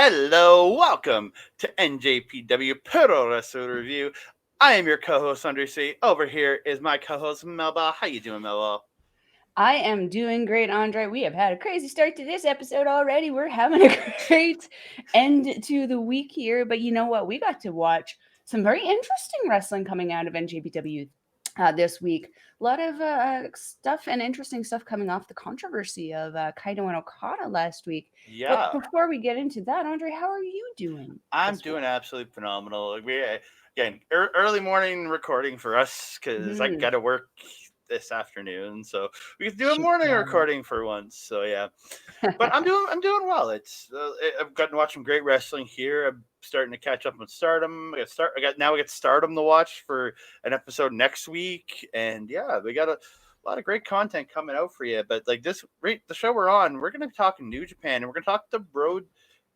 Hello, welcome to NJPW Puroresu Review. I am your co-host, Andre C. Over here is my co-host, Melba. How you doing, Melba? I am doing great, Andre. We have had a crazy start to this episode already. We're having a great end to the week here. But you know what? We got to watch some very interesting wrestling coming out of NJPW this week. A lot of stuff and interesting stuff coming off the controversy of Kaito and Okada last week. But Yeah, before we get into that, Andre, how are you doing I'm this week? doing absolutely phenomenal. Again, early morning recording for us because I Mm-hmm. got to work this afternoon, so we can do a Shit, morning yeah. recording for once. So yeah, but I'm doing well. I've gotten to watch some great wrestling here. I'm starting to catch up on Stardom. We got Stardom to watch for an episode next week, and yeah, we got a lot of great content coming out for you. But like the show we're on, we're gonna be talking New Japan, and we're gonna talk the road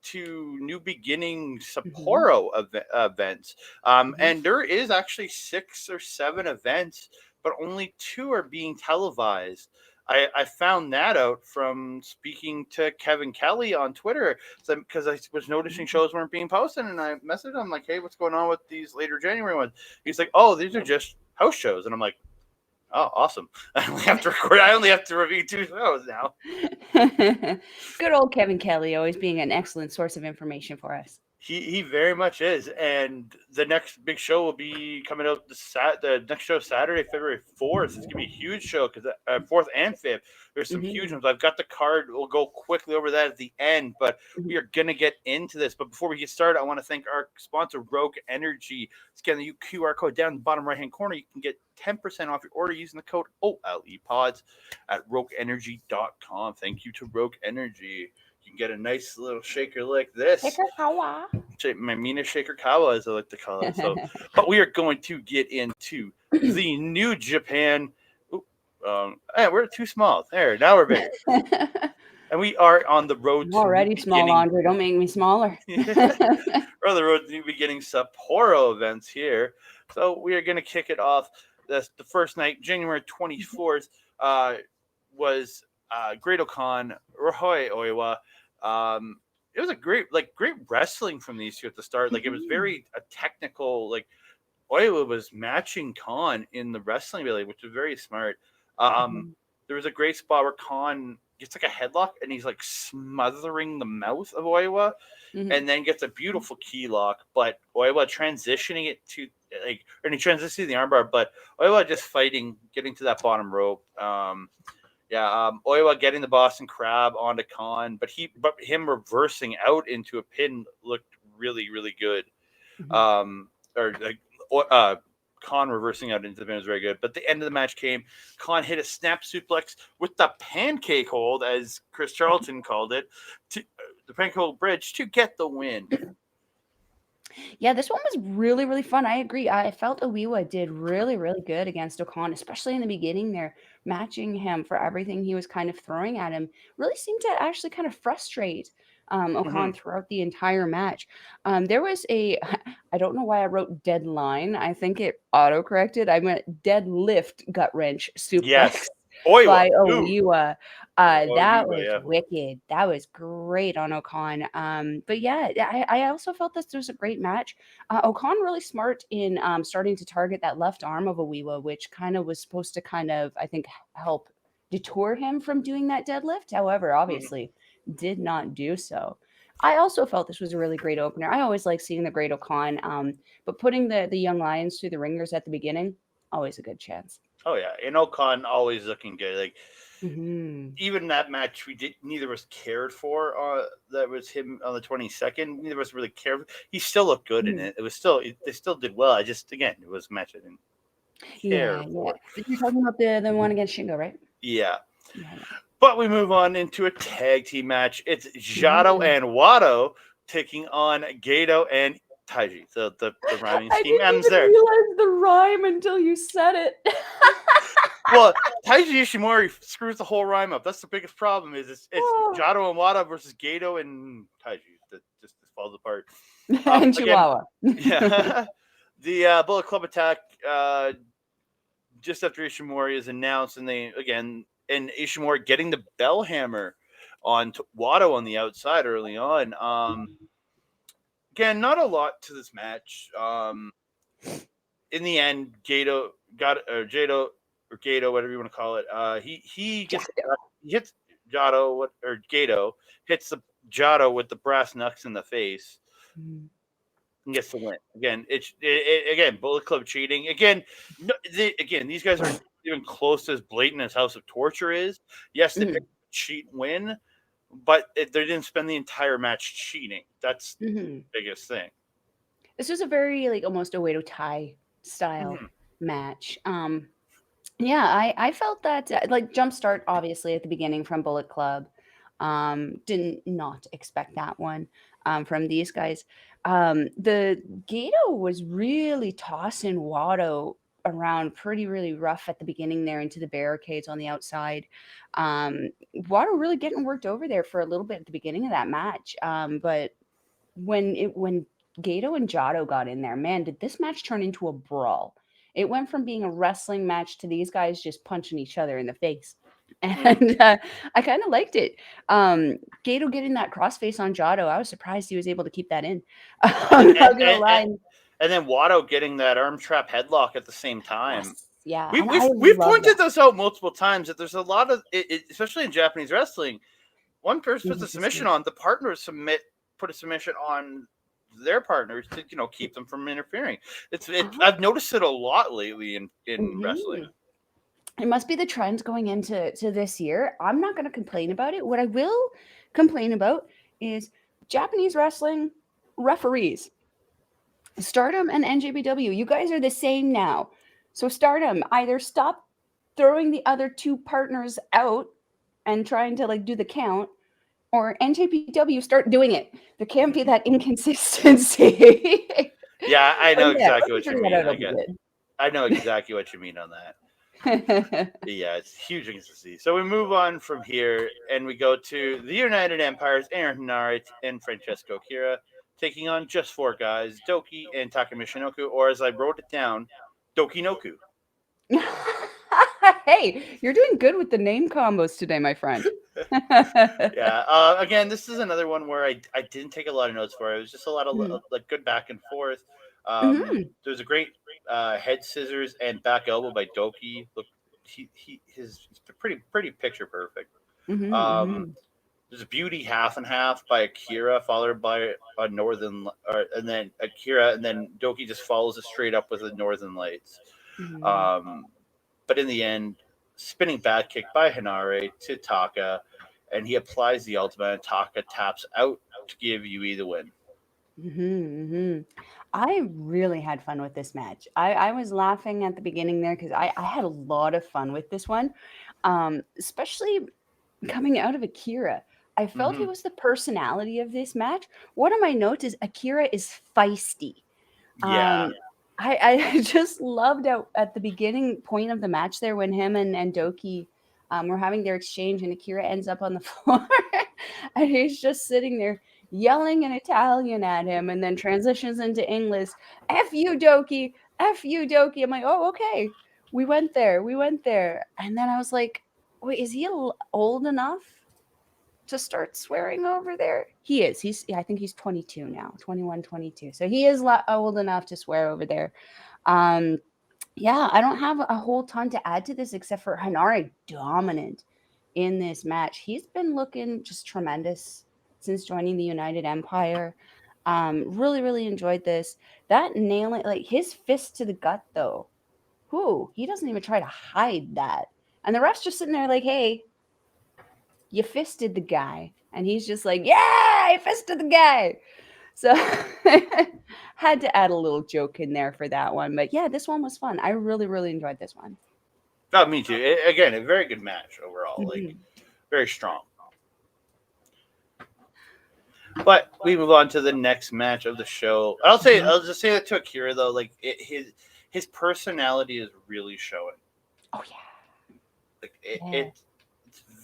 to New Beginning Mm-hmm. Sapporo events. Mm-hmm. And there is actually 6 or 7 events, but only 2 are being televised. I found that out from speaking to Kevin Kelly on Twitter because I was noticing shows weren't being posted, and I messaged him like, "Hey, what's going on with these later January ones?" He's like, "Oh, these are just house shows," and I'm like, "Oh, awesome! I only have to record. I only have to review 2 shows now." Good old Kevin Kelly, always being an excellent source of information for us. He very much is, and the next big show will be coming out the next show Saturday, February 4th. It's gonna be a huge show because 4th and 5th. There's some huge Hmm. ones. I've got the card. We'll go quickly over that at the end, but Hmm. we are gonna get into this. But before we get started, I want to thank our sponsor, Rogue Energy. Scan the QR code down in the bottom right hand corner. You can get 10% off your order using the code OLEPODS at rogueenergy.com. Thank you to Rogue Energy. You can get a nice little shaker like this. Shaker Kawa. My Mina Shaker Kawa, as I like to call it. So, but we are going to get into the New Japan. We're too small. There, now we're bigger, and we are on the road I'm to New already small, Beginning. Andre. Don't make me smaller. We're on the road to New Beginning Sapporo events here. So we are going to kick it off. The first night, January 24th, was Great Okan, Ryohei Oiwa. It was a great wrestling from these two at the start. Like it was Mhm. very a technical. Like Oiwa was matching Khan in the wrestling ability, which was very smart. Um, Mhm. there was a great spot where Khan gets like a headlock and he's like smothering the mouth of Oiwa Mhm. and then gets a beautiful key lock. But Oiwa transitioning it to and he transitions to the armbar, but Oiwa just fighting, getting to that bottom rope. Oiwa getting the Boston Crab onto Khan, but him reversing out into a pin looked really good. Mhm. Or like uh, Khan reversing out into the pin was very good. But the end of the match came. Khan hit a snap suplex with the pancake hold, as Chris Charlton called it, to the pancake hold bridge to get the win. Yeah, this one was really, really fun. I agree. I felt Oiwa did really, really good against Okan, especially in the beginning there, matching him for everything he was kind of throwing at him. Really seemed to actually kind of frustrate Mm-hmm. Okan throughout the entire match. There was a, I don't know why I wrote deadline. I think it auto corrected. I went deadlift gut wrench suplex Yes, Oiwa. by Ooh, Oiwa. That Oiwa. was Yeah. wicked. That was great on Okan. But yeah, I also felt this was a great match. Okan really smart in starting to target that left arm of Oiwa, which kind of was supposed to kind of, I think, help detour him from doing that deadlift. However, Mhm. obviously did not do so. I also felt this was a really great opener. I always like seeing the great Okan, but putting the young lions through the ringers at the beginning, always a good chance. Oh yeah, and Okan always looking good. Like Hmm. even that match, we did neither of us cared for. That was him on the 22nd. Neither of us really cared. He still looked good in it. It was still they still did well. I just again it was a match I didn't care Yeah, yeah. for. You're talking about the one against Shingo, right? Yeah, Yeah, yeah. but we move on into a tag team match. It's Jado Mhm. and Wato taking on Gedo and Taiji. So the rhyming I scheme didn't ends even there. realize the rhyme until you said it. Well, Taiji Ishimori screws the whole rhyme up. That's the biggest problem. Is it's Oh. Jado and Wada versus Gedo and Taiji that just falls apart. And Again, Chihuahua. yeah, the Bullet Club attack just after Ishimori is announced, and Ishimori getting the bell hammer on Wado on the outside early on. again, not a lot to this match. In the end, Jado, whatever you want to call it. He hits Jado or Gedo hits the Jado with the brass knucks in the face. And gets the win. Again, again Bullet Club cheating. Again, these guys are even close to as blatant as House of Torture is. Yes, they picked a cheat win, but they didn't spend the entire match cheating. That's the biggest thing. This was a very like almost a Wato tie style match. Yeah, I felt that like jumpstart obviously at the beginning from Bullet Club. Didn't not expect that one from these guys. The Gedo was really tossing Wato around pretty really rough at the beginning there into the barricades on the outside. Wato really getting worked over there for a little bit at the beginning of that match. But when Gedo and Jado got in there, man, did this match turn into a brawl. It went from being a wrestling match to these guys just punching each other in the face. And I kind of liked it. Gedo getting that crossface on Jado, I was surprised he was able to keep that in. I'm not going to lie. And then Wato getting that arm trap headlock at the same time. Yes, yeah. We've pointed this out multiple times that there's a lot of, especially in Japanese wrestling, one person puts a submission on, the partners put a submission on their partners to keep them from interfering. I've noticed it a lot lately in wrestling. It must be the trend going into this year. I'm not going to complain about it. What I will complain about is Japanese wrestling referees. Stardom and NJPW, you guys are the same now. So Stardom, either stop throwing the other two partners out and trying to like do the count, or NJPW start doing it. There can't be that inconsistency. Yeah, I know exactly what you mean. I know exactly what you mean on that. Yeah, it's huge inconsistency. So we move on from here and we go to the United Empires, Aaron Henare and Francesco Akira, taking on just four guys, Douki and Taka Michinoku, or as I wrote it down, Dokinoku. Hey, you're doing good with the name combos today, my friend. Yeah. Again, this is another one where I didn't take a lot of notes for. It was just a lot of like good back and forth. There's a great head scissors and back elbow by Douki. Look, he's pretty picture perfect. There's a beauty half and half by Akira, followed by a northern, and then Akira, and then Douki just follows it straight up with the Northern Lights. But in the end, spinning back kick by Henare to Taka, and he applies the ultimate, and Taka taps out to give Yui the win. I really had fun with this match. I was laughing at the beginning there because I had a lot of fun with this one, especially coming out of Akira. I felt it was the personality of this match. One of my notes is Akira is feisty. Yeah. I just loved at the beginning point of the match there when him and Douki were having their exchange and Akira ends up on the floor and he's just sitting there yelling in Italian at him and then transitions into English. F you, Douki. F you, Douki. I'm like, oh, okay. We went there. And then I was like, wait, is he old enough to start swearing over there? He is. I think he's 22 now, 21, 22. So he is old enough to swear over there. Yeah, I don't have a whole ton to add to this except for Henare dominant in this match. He's been looking just tremendous since joining the United Empire. Really, really enjoyed this. That nailing, like his fist to the gut though. He doesn't even try to hide that. And the ref's just sitting there like, hey, you fisted the guy. And he's just like, yeah, I fisted the guy. So had to add a little joke in there for that one. But yeah, this one was fun. I really, really enjoyed this one. Oh, me too. Again, a very good match overall. Like, very strong. But we move on to the next match of the show. I'll just say that to Akira though, like his personality is really showing. Oh yeah. Like it's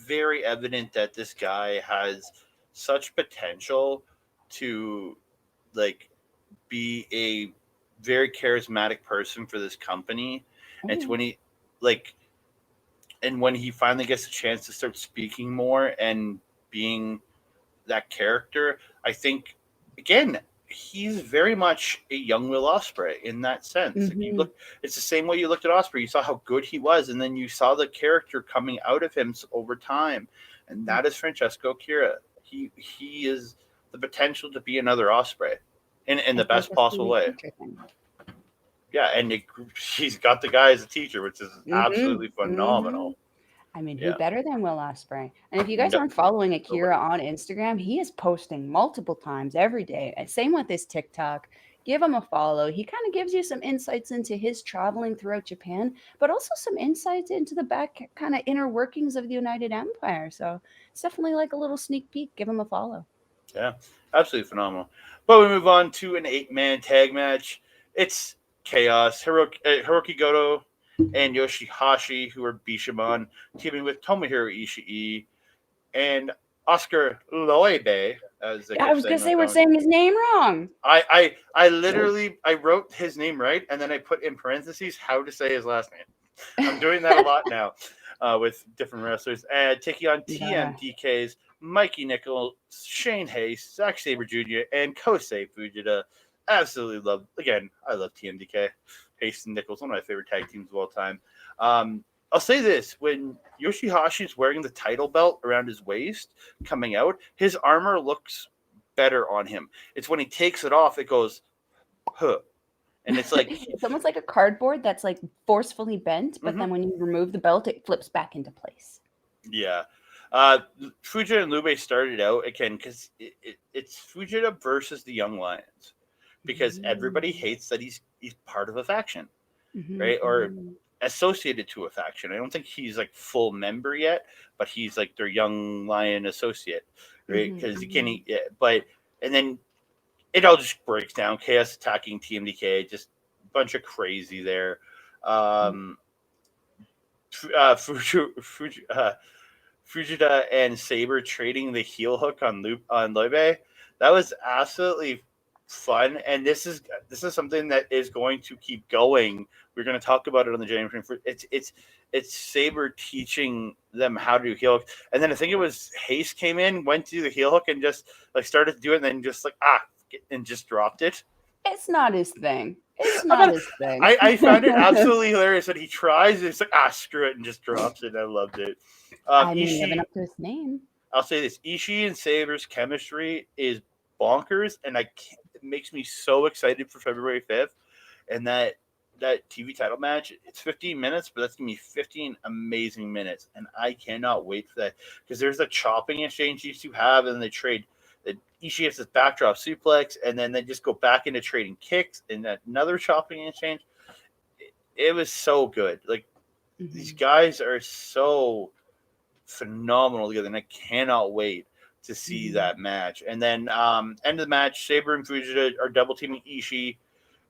very evident that this guy has such potential to like be a very charismatic person for this company. And it's when he when he finally gets a chance to start speaking more and being that character, I think again he's very much a young Will Ospreay in that sense. If you Mhm. look, it's the same way you looked at Ospreay. You saw how good he was, and then you saw the character coming out of him over time, and that is Francesco Akira. He is the potential to be another Ospreay, in the It's like best a possible student way. teacher thing. Yeah, and he's got the guy as a teacher, which is Mhm. absolutely phenomenal. Mhm. I mean, who Yeah, better than Will Ospreay? And if you guys no, aren't following nobody. Akira on Instagram, he is posting multiple times every day. Same with his TikTok. Give him a follow. He kind of gives you some insights into his traveling throughout Japan, but also some insights into the back kind of inner workings of the United Empire. So it's definitely like a little sneak peek. Give him a follow. Yeah, absolutely phenomenal. But we move on to an 8-man tag match. It's chaos. Hirooki Goto and Yoshi-Hashi, who are Bishamon, teaming with Tomohiro Ishii and Osker Leube, as they Yeah, I kept was gonna saying on say we're commentary. saying his name wrong. I literally I wrote his name right, and then I put in parentheses how to say his last name. I'm doing that a lot now with different wrestlers. And taking on You gotta. TMDK's Mikey Nichols, Shane Hayes, Zack Sabre Jr., and Kosei Fujita. Absolutely love. Again, I love TMDK. Hayes and Nichols, one of my favorite tag teams of all time. I'll say this: when Yoshi-Hashi is wearing the title belt around his waist, coming out, his armor looks better on him. It's when he takes it off, it goes, huh. And it's like, It's almost like a cardboard that's like forcefully bent, but mm-hmm. then when you remove the belt, it flips back into place. Yeah. Fujita and Leube started out again because it's Fujita versus the Young Lions because everybody Mm. hates that he's part of a faction, Mhm, right? Or mhm, associated to a faction. I don't think he's like full member yet, but he's like their Young Lion associate, right? mhm, Because he can, mhm. but and then it all just breaks down. Chaos attacking TMDK, just a bunch of crazy there. Um, Fujita and Sabre trading the heel hook on Leube. That was absolutely fun, and this is something that is going to keep going. We're going to talk about it on the January 21st. It's Sabre teaching them how to do heel hook, and then I think it was Hayes came in, went to do the heel hook, and just like started to do it, and then just like and just dropped it. It's not his thing. It's I not thought his thing. I found it absolutely hilarious that he tries. It's like screw it and just drops it. I loved it. I mean, living Ishii, up to his name. I'll say this: Ishii and Sabre's chemistry is bonkers, and it makes me so excited for February 5th. And that TV title match, it's 15 minutes, but that's gonna be 15 amazing minutes, and I cannot wait for that because there's a chopping exchange these two have, and they trade. Ishii has this backdrop suplex, and then they just go back into trading kicks, and another chopping exchange. It was so good. Like these Mhm, guys are so phenomenal together, and I cannot wait to see mhm. that match. And then end of the match, Sabre and Fujita are double teaming Ishii,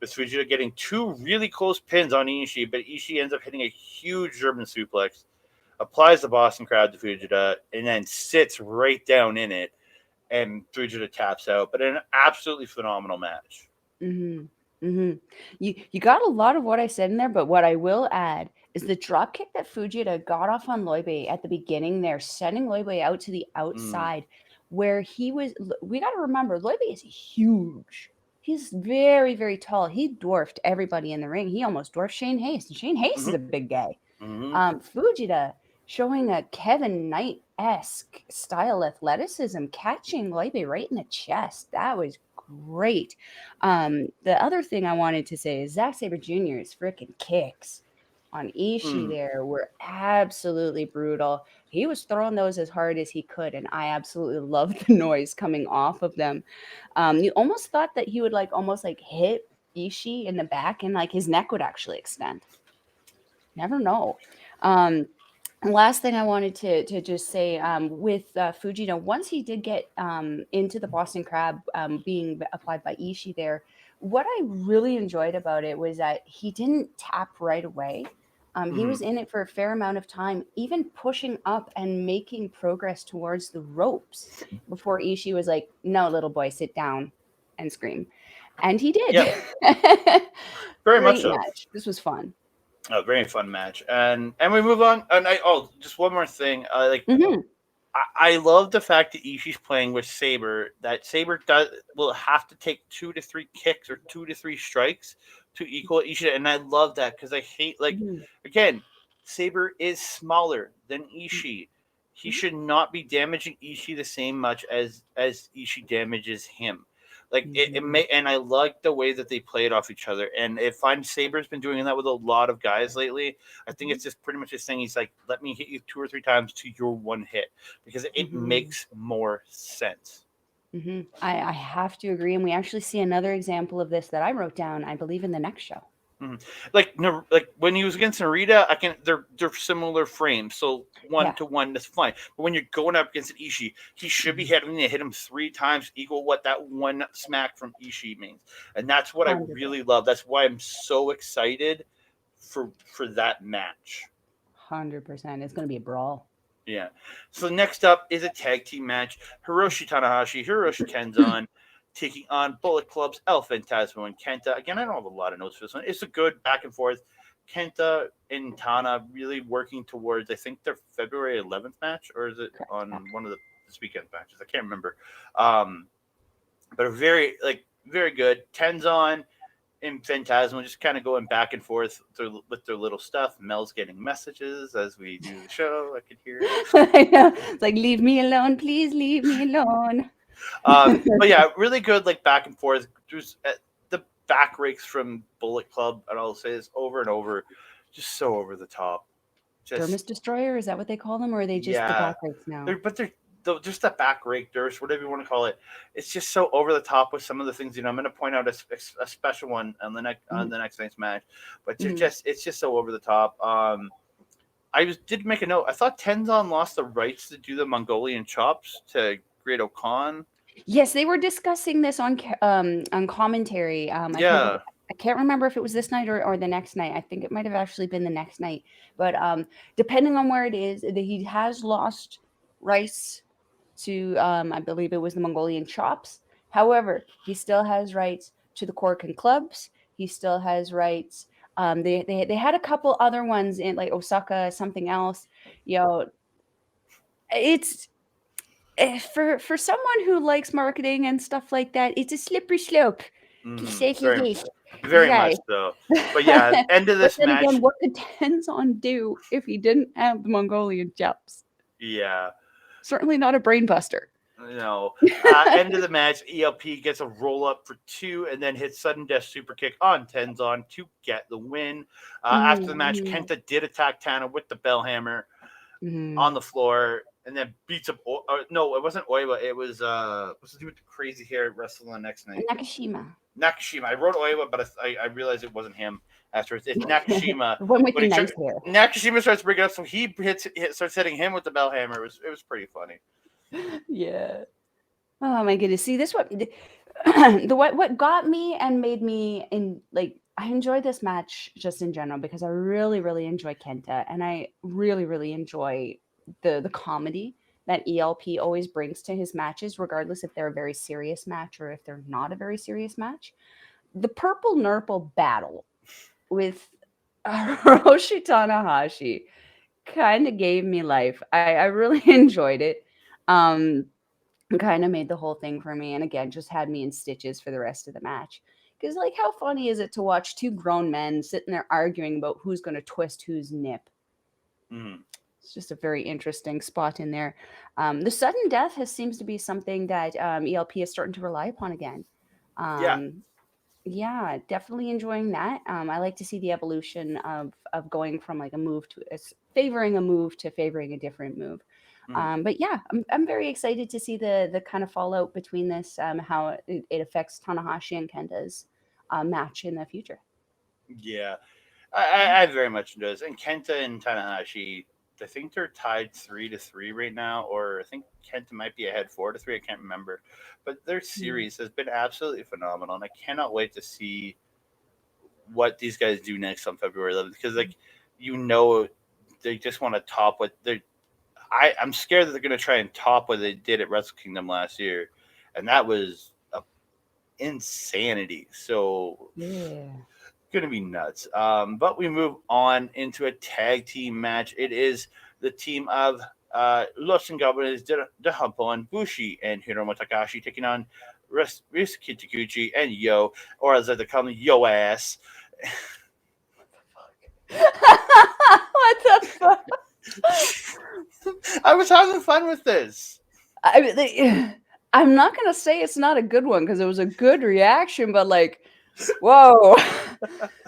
with Fujita getting two really close pins on Ishii, but Ishii ends up hitting a huge German suplex, applies the Boston Crab to Fujita, and then sits right down in it, and Fujita taps out. But an absolutely phenomenal match. Mhm. Mhm. You got a lot of what I said in there, but what I will add is the drop kick that Fujita got off on Leube at the beginning there, sending Leube out to the Mm. outside where he was we got to remember Leube is huge. He's very, very tall. He dwarfed everybody in the ring. He almost dwarfed Shane Hayes. And Shane Hayes is Mm-hmm. a big guy. Mm-hmm. Fujita showing a Kevin Knight-esque style athleticism, catching Leube right in the chest. That was great. The other thing I wanted to say is Zack Sabre Jr.'s freaking kicks on Ishii Mm. there were absolutely brutal. He was throwing those as hard as he could, and I absolutely loved the noise coming off of them. You almost thought that he would like almost like hit Ishii in the back and like his neck would actually extend. Never know. Um, last thing I wanted to just say with Fujita, once he did get into the Boston Crab being applied by Ishii there, what I really enjoyed about it was that he didn't tap right away. He Mm-hmm. was in it for a fair amount of time, even pushing up and making progress towards the ropes before Ishii was like, "No, little boy, sit down and scream." And he did. Yeah, very much Great so. match. This was fun. A very fun match, and we move on. And just one more thing. Like Mhm. I love the fact that Ishii's playing with Sabre. That Sabre will have to take 2 to 3 kicks or 2 to 3 strikes to equal Ishii, and I love that because I hate Mhm. again, Sabre is smaller than Ishii. He Mhm. should not be damaging Ishii the same much as Ishii damages him. It Mhm. may, and I like the way that they played off each other. And if I'm Sabre's been doing that with a lot of guys lately, I think Mhm. it's just pretty much just saying he's like, let me hit you 2 or 3 times to your one hit because it Mhm. makes more sense. I have to agree, and we actually see another example of this that I wrote down, I believe, in the next show. Mhm. Like when he was against Narita, I can they're similar frames, so Yeah. 1 to 1 that's fine. But when you're going up against an Ishii, he should be Mhm. having to hit him 3 times, equal what that one smack from Ishii means, and that's what I 100%. really love. That's why I'm so excited for that match. 100%. It's going to be a brawl. Yeah. So next up is a tag team match: Hiroshi Tanahashi, Hiroshi Tenzan, taking on Bullet Club's El Phantasmo and Kenta. Again, I don't have a lot of notes for this one. It's a good back and forth. Kenta and Tana really working towards, I think, their February 11th match, or is it Correct. Yeah. on one of this weekend matches? I can't remember. Um, but a very good. Tenzan and Phantasmo just kind of going back and forth with their little stuff. Mel's getting messages as we do the show. I could hear it. I know. It's like, leave me alone, please leave me alone. But yeah, really good like back and forth. Just the back rakes from Bullet Club, and I'll say this over and over, just so over the top. Just Dermis Destroyer, is that what they call them, or are they just the yeah, back rates now? they're just that back rake, Durst, whatever you want to call it. It's just so over the top with some of the things. I'm going to point out a special one on Mhm. the next night's match, but Mhm. it's just so over the top. Did make a note. I thought Tenzon lost the rights to do the Mongolian chops to Great Khan. Yes, they were discussing this on commentary. Yeah. I can't remember if it was this night or the next night. I think it might have actually been the next night. But depending on where it is, that he has lost rights to I believe it was the Mongolian chops. However, he still has rights to the cork and clubs. He still has rights. They had a couple other ones in like Osaka, something else. You know, it's for someone who likes marketing and stuff like that, it's a slippery slope, to say the Very, least. very Yeah. much so. But yeah, end of But this then match. again, what could Tenzon do if he didn't have the Mongolian jumps? Yeah. Certainly not a brain buster. End of the match, ELP gets a roll up for 2 and then hits sudden death super kick on Tenzon to get the win. After the match, Mhm, Kenta did attack Tana with the bell hammer on mhm. the floor and then beats up. No, it wasn't Oiwa. It was the dude with the crazy hair wrestling the next night. Nakashima. Nakashima. I wrote Oiwa, but I realized it wasn't him. After it's Nakashima, The one with but the nice hair. Nakashima starts breaking up, so he starts hitting him with the bell hammer. It was pretty funny. Yeah. Oh my goodness. See, this what the what got me and made me in like I enjoy this match just in general because I really really enjoy Kenta and I really really enjoy the comedy that ELP always brings to his matches regardless if they're a very serious match or if they're not a very serious match. The Purple Nurple battle with Hiroshi Tanahashi kind of gave me life. I really enjoyed it. Um kind of made the whole thing for me and again just had me in stitches for the rest of the match because like how funny is it to watch two grown men sitting there arguing about who's going to twist whose nip. Mm. It's just a very interesting spot in there. The sudden death has seems to be something that ELP is starting to rely upon again. Yeah. um, yeah, definitely enjoying that. I like to see the evolution of going from like a move to favoring a move to favoring a different move. Mm. But yeah, I'm very excited to see the kind of fallout between this, how it affects Tanahashi and Kenta's match in the future. Yeah. I very much enjoy this. And Kenta and Tanahashi, I think they're tied 3-3 right now, or I think Kenta might be ahead 4-3. I can't remember, but their Mm. series has been absolutely phenomenal, and I cannot wait to see what these guys do next on February 11th because, they just want to top what they. I'm scared that they're going to try and top what they did at Wrestle Kingdom last year, and that was insanity. So Yeah. gonna be nuts. But we move on into a tag team match. It is the team of Los Ingobernables de Japón, Bushi and Hiromu Takahashi taking on Ryusuke Taguchi and Yo, or as they call me, Yo Ass. What the fuck? I was having fun with this. I mean, I'm not gonna say it's not a good one because it was a good reaction, but like, whoa.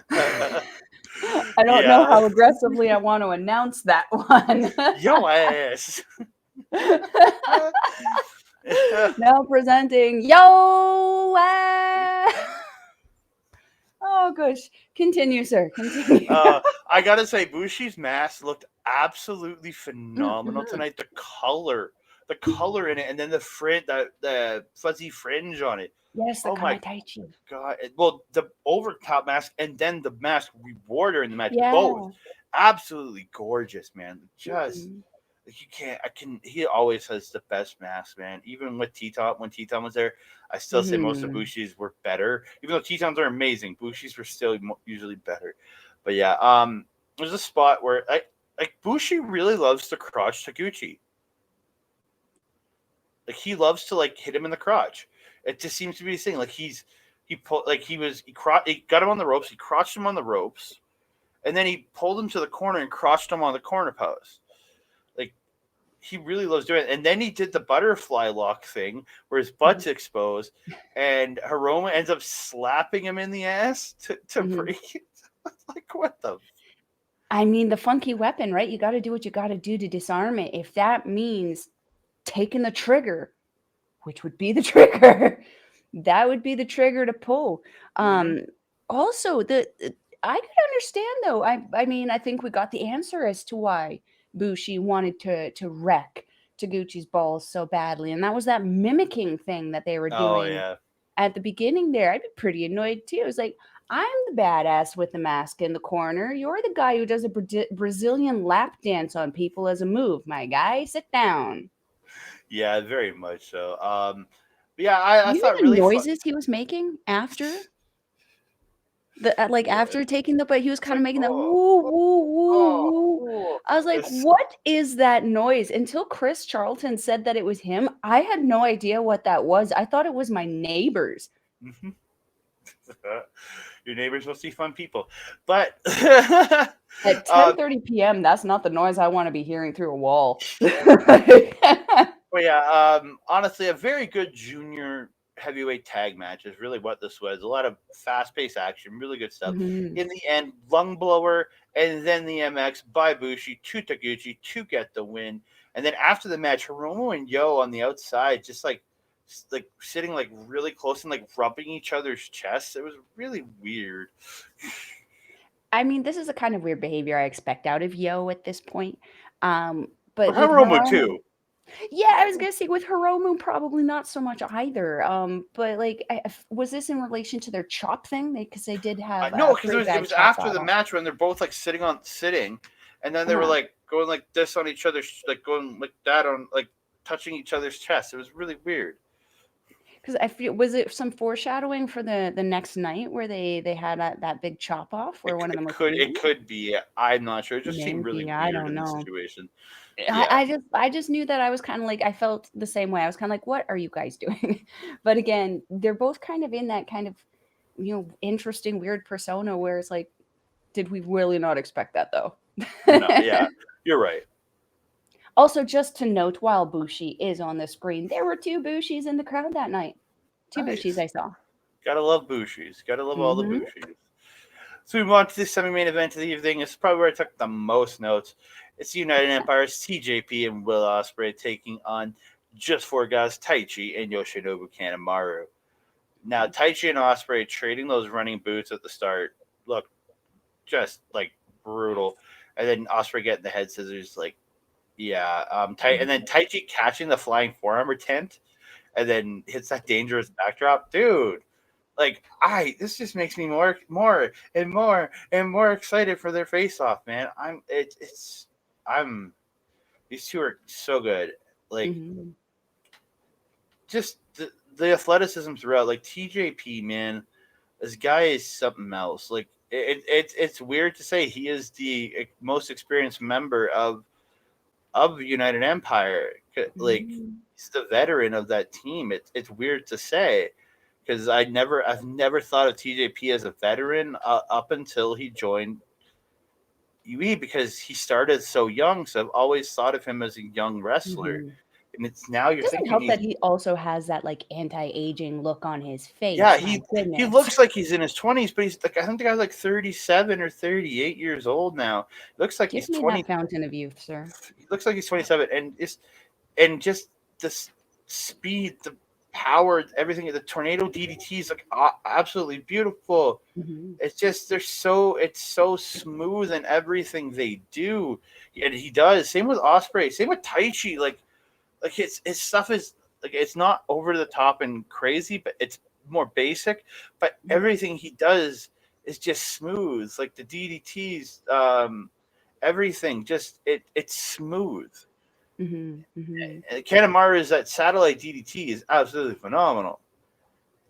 I don't know how aggressively I want to announce that one. Yo ass. Now presenting Yo. Oh gosh, continue, sir. Continue. I gotta say, Bushi's mask looked absolutely phenomenal tonight. The color in it, and then the fuzzy fringe on it. Yes, the Oh my Taiji. god! Well, the overtop mask and then the mask rewarder in the match, Yeah. both absolutely gorgeous, man. Just like you can't. He always has the best mask, man. Even with T-Top, when T-Top was there, I still say most of Bushi's were better. Even though T-Toms are amazing, Bushi's were still usually better. But yeah, there's a spot where Bushi really loves to crotch Taguchi. Like he loves to hit him in the crotch. It just seems to be his thing. Like he got him on the ropes. He crotched him on the ropes, and then he pulled him to the corner and crotched him on the corner post. Like he really loves doing it. And then he did the butterfly lock thing where his butt's exposed, and Hiromu ends up slapping him in the ass to break it. Like what the? I mean, the funky weapon, right? You got to do what you got to do to disarm it. If that means taking the trigger, which would be the trigger, that would be the trigger to pull. Also, I could understand though. I mean, I think we got the answer as to why Bushi wanted to wreck Taguchi's balls so badly, and that was that mimicking thing that they were doing at the beginning there. I'd be pretty annoyed too. It was like, I'm the badass with the mask in the corner. You're the guy who does a Brazilian lap dance on people as a move, my guy. Sit down. Yeah, very much so. Yeah, I You thought hear the really noises he was making after after taking the, but he was kind of making that woo woo woo woo. I was like, what is that noise? Until Chris Charlton said that it was him, I had no idea what that was. I thought it was my neighbors. Your neighbors must be fun people, but at 10:30 p.m., that's not the noise I want to be hearing through a wall. But yeah, honestly, a very good junior heavyweight tag match is really what this was. A lot of fast-paced action, really good stuff. In the end, lung blower, and then the MX by Bushi to Taguchi to get the win. And then after the match, Hiromu and Yo on the outside, just like sitting really close and rubbing each other's chests. It was really weird. I mean, this is the kind of weird behavior I expect out of Yo at this point. But Hiromu too. Yeah, I was gonna say with Hiromu, probably not so much either. But was this in relation to their chop thing? Because they did have no, because it was after the match when they're both sitting, and then they were going this on each other's, going like that on touching each other's chests. It was really weird. Because I feel, was it some foreshadowing for the next night where they had that big chop off where one of them was it could be. I'm not sure. It just seemed really weird I don't know. in the situation. Yeah. I just knew that I was kind of I felt the same way. I was kind of like, what are you guys doing? But again, they're both kind of in that kind of interesting weird persona where it's like, did we really not expect that though? No, yeah, you're right. Also, just to note, while Bushi is on the screen, there were 2 Bushis in the crowd that night. 2 Bushis I saw. Gotta love Bushis. Gotta love all the Bushis. So we move on to the semi-main event of the evening. It's probably where I took the most notes. It's the United Empire's TJP and Will Ospreay taking on just 4 guys, Taiji and Yoshinobu Kanemaru. Now, Taiji and Ospreay trading those running boots at the start look just brutal. And then Ospreay getting the head scissors, and then Taiji catching the flying forearm attempt and then hits that dangerous backdrop. Dude, this just makes me more and more excited for their face off, man. These 2 are so good. Just the athleticism throughout, TJP, man, this guy is something else. It's weird to say he is the most experienced member of of United Empire. Like, Mhm. he's the veteran of that team. It's weird to say because I've never thought of TJP as a veteran up until he joined UE because he started so young. So I've always thought of him as a young wrestler, Mhm. and it's now you're Doesn't thinking help he's that he also has that, like, anti-aging look on his yeah face, my he goodness. looks like he's in his 20s, but he's like I think the guy's like 37 or 38 years old now. Looks like Give he's me 20. that fountain of youth, sir. He looks like he's 27, and just the speed, the power, everything. The tornado DDTs look absolutely beautiful. Mhm. It's just it's so smooth in everything they do, and he does. Same with Ospreay. Same with Taichi. Like his stuff is like it's not over the top and crazy, but it's more basic. But everything he does is just smooth. Like the DDTs, everything just it's smooth. Mhm. Mhm. And Kanemaru's that satellite DDT is absolutely phenomenal.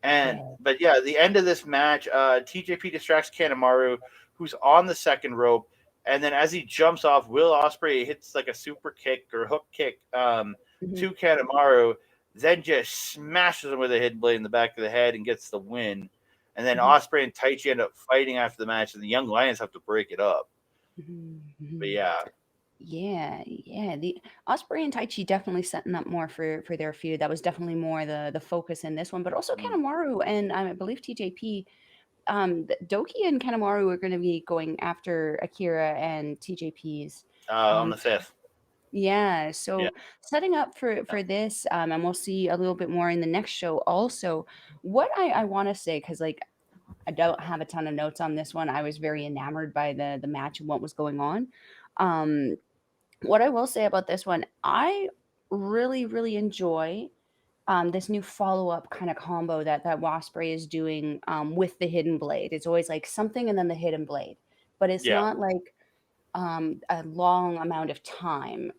And Yeah. but yeah, the end of this match, TJP distracts Kanemaru, who's on the second rope, and then as he jumps off, Will Ospreay hits like a super kick or hook kick Mhm. to Kanemaru, then just smashes him with a hidden blade in the back of the head and gets the win. And then Mhm. Ospreay and Taichi end up fighting after the match, and the Young Lions have to break it up. Mhm. But Mhm. yeah, Yeah, yeah. The Osprey and Taichi definitely setting up more for their feud. That was definitely more the focus in this one, but also mm, Kanemaru and I believe TJP. Douki and Kanemaru are going to be going after Akira and TJP's. on Um, the fifth, yeah, yeah, so setting up for this, and we'll see a little bit more in the next show. Also, what I want to say, because like I don't have a ton of notes on this one. I was very enamored by the match and what was going on. Um, what I will say about this one, I really, really enjoy this new follow-up kind of combo that Wasprey is doing with the hidden blade. It's always like something and then the hidden blade, but it's yeah, not like a long amount of time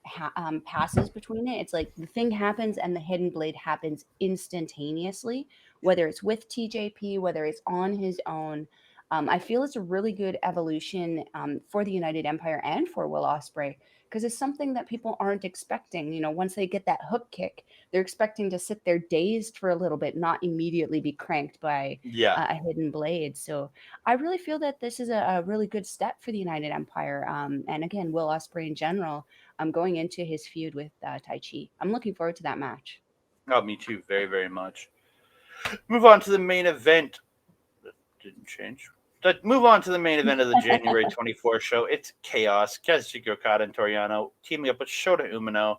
passes between it. It's like the thing happens and the hidden blade happens instantaneously, whether it's with TJP, whether it's on his own. I feel it's a really good evolution for the United Empire and for Will Ospreay because it's something that people aren't expecting. You know, once they get that hook kick, they're expecting to sit there dazed for a little bit, not immediately be cranked by yeah. a hidden blade. So I really feel that this is a really good step for the United Empire. And again, Will Ospreay in general, going into his feud with Taichi. I'm looking forward to that match. Oh, me too, very very much. Move on to the main event. Didn't change. But move on to the main event of the January 24th show. It's Chaos. Kazuchika Okada and Toriano teaming up with Shota Umino,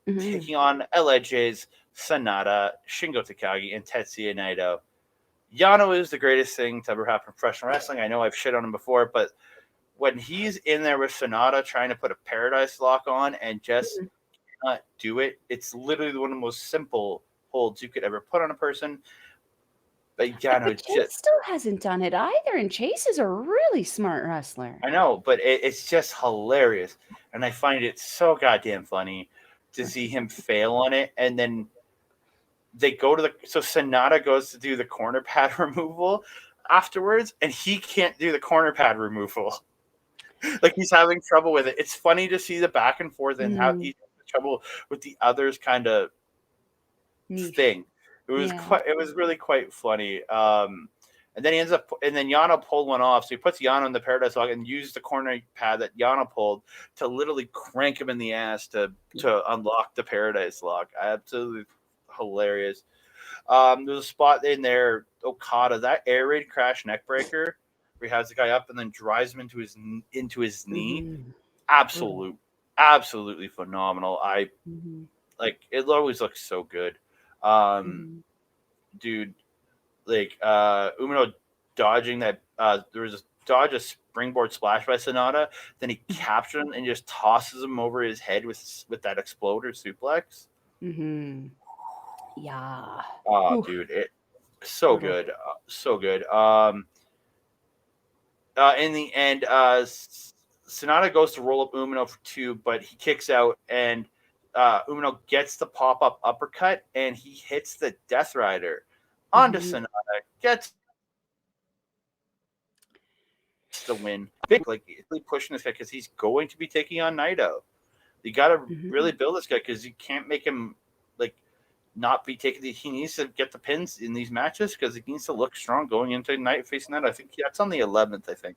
Mhm. taking on LAJ's Sanada, Shingo Takagi, and Tetsuya Naito. Yano is the greatest thing to ever happen in professional wrestling. I know I've shit on him before, but when he's in there with Sanada trying to put a paradise lock on and just Mhm. not do it, it's literally one of the most simple holds you could ever put on a person. But But Yano Chase just still hasn't done it either, and Chase is a really smart wrestler. I know, but it's just hilarious, and I find it so goddamn funny to see him fail on it, and then they go to so Sonata goes to do the corner pad removal afterwards, and he can't do the corner pad removal. Like he's having trouble with it. It's funny to see the back and forth and how Mm, he's having trouble with the others kind of niche. thing. It was Yeah. quite. It was really quite funny. And then he ends up, and then Yano pulled one off. So he puts Yano in the Paradise Lock and used the corner pad that Yano pulled to literally crank him in the ass to unlock the Paradise Lock. Absolutely hilarious. There's a spot in there, Okada, that air raid crash neck breaker, where he has the guy up and then drives him into his knee. Hmm. Brutal. Absolute, absolutely phenomenal. I Hmm. like it. Always looks so good. Um, Hmm. dude, like Umino dodging that there was a dodge a springboard splash by Sonata, then he captures him and just tosses him over his head with that exploder suplex. Hmm. Yeah. Oh Oof. dude, it so Brutal. good. So good. In the end, Sonata goes to roll up Umino for two, but he kicks out and Umino gets the pop-up uppercut and he hits the Death Rider onto Hmm. Sonata, gets the win. Big like really pushing this guy because he's going to be taking on Naito. You got to Mhm. really build this guy because you can't make him like not be taking the. He needs to get the pins in these matches because he needs to look strong going into night facing that. I think that's on the 11th. I think,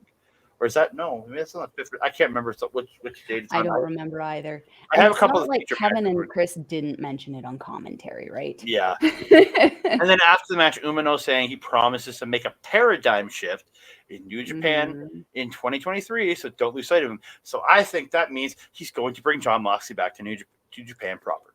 or is that no? Maybe it's on the 5th. I can't remember which date it's I on. don't remember either. I And have a it's couple not of like feature Kevin matches. and Chris didn't mention it on commentary, right? Yeah. And then after the match, Umino saying he promises to make a paradigm shift in New Japan Mhm. in 2023, so don't lose sight of him. So I think that means he's going to bring Jon Moxley back to to Japan proper.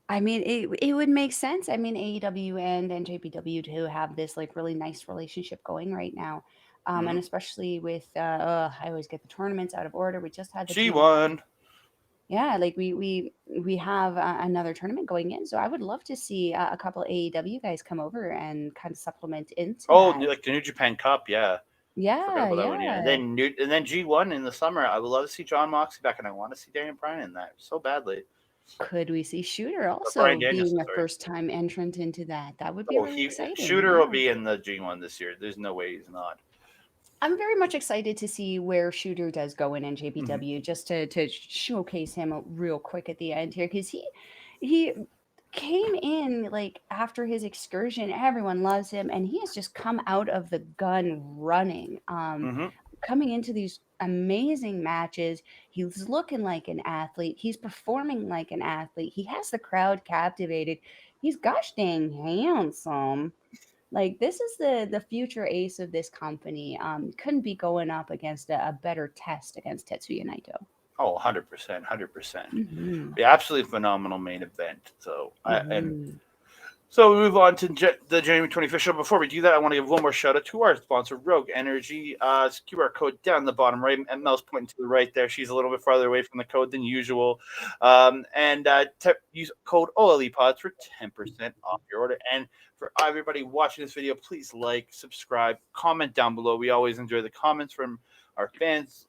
I mean, it would make sense. I mean, AEW and NJPW to have this like really nice relationship going right now, and Mm-hmm. especially with I always get the tournaments out of order. We just had the G1. G1. Yeah, like we have another tournament going in, so I would love to see a couple AEW guys come over and kind of supplement into Oh, that. like the New Japan Cup, yeah. Forgot Yeah, about that one, yeah. yeah. And then G1 in the summer. I would love to see Jon Moxley back, and I want to see Daniel Bryan in that so badly. Could we see Shooter Bryan also being Danielson, a sorry. first time entrant into that? That would be Oh, really exciting. Shooter will Yeah. be in the G1 this year. There's no way he's not. I'm very much excited to see where Shooter does go in Mm-hmm. NJPW, just to showcase him real quick at the end here, because he came in like after his excursion, everyone loves him, and he has just come out of the gun running. Mm-hmm. Coming into these amazing matches, he's looking like an athlete, he's performing like an athlete, he has the crowd captivated, he's gosh dang handsome. Like this is the future ace of this company. Couldn't be going up against a better test against Tetsuya Naito. Oh, 100%, 100%. Hmm. The absolutely phenomenal main event. And Hmm. so we move on to the January 25th show. Before we do that, I want to give one more shout out to our sponsor, Rogue Energy. QR code down the bottom right, and Mel's pointing to the right there. She's a little bit farther away from the code than usual. Use code OLEPODS for 10% off your order. And for everybody watching this video, please like, subscribe, comment down below. We always enjoy the comments from our fans.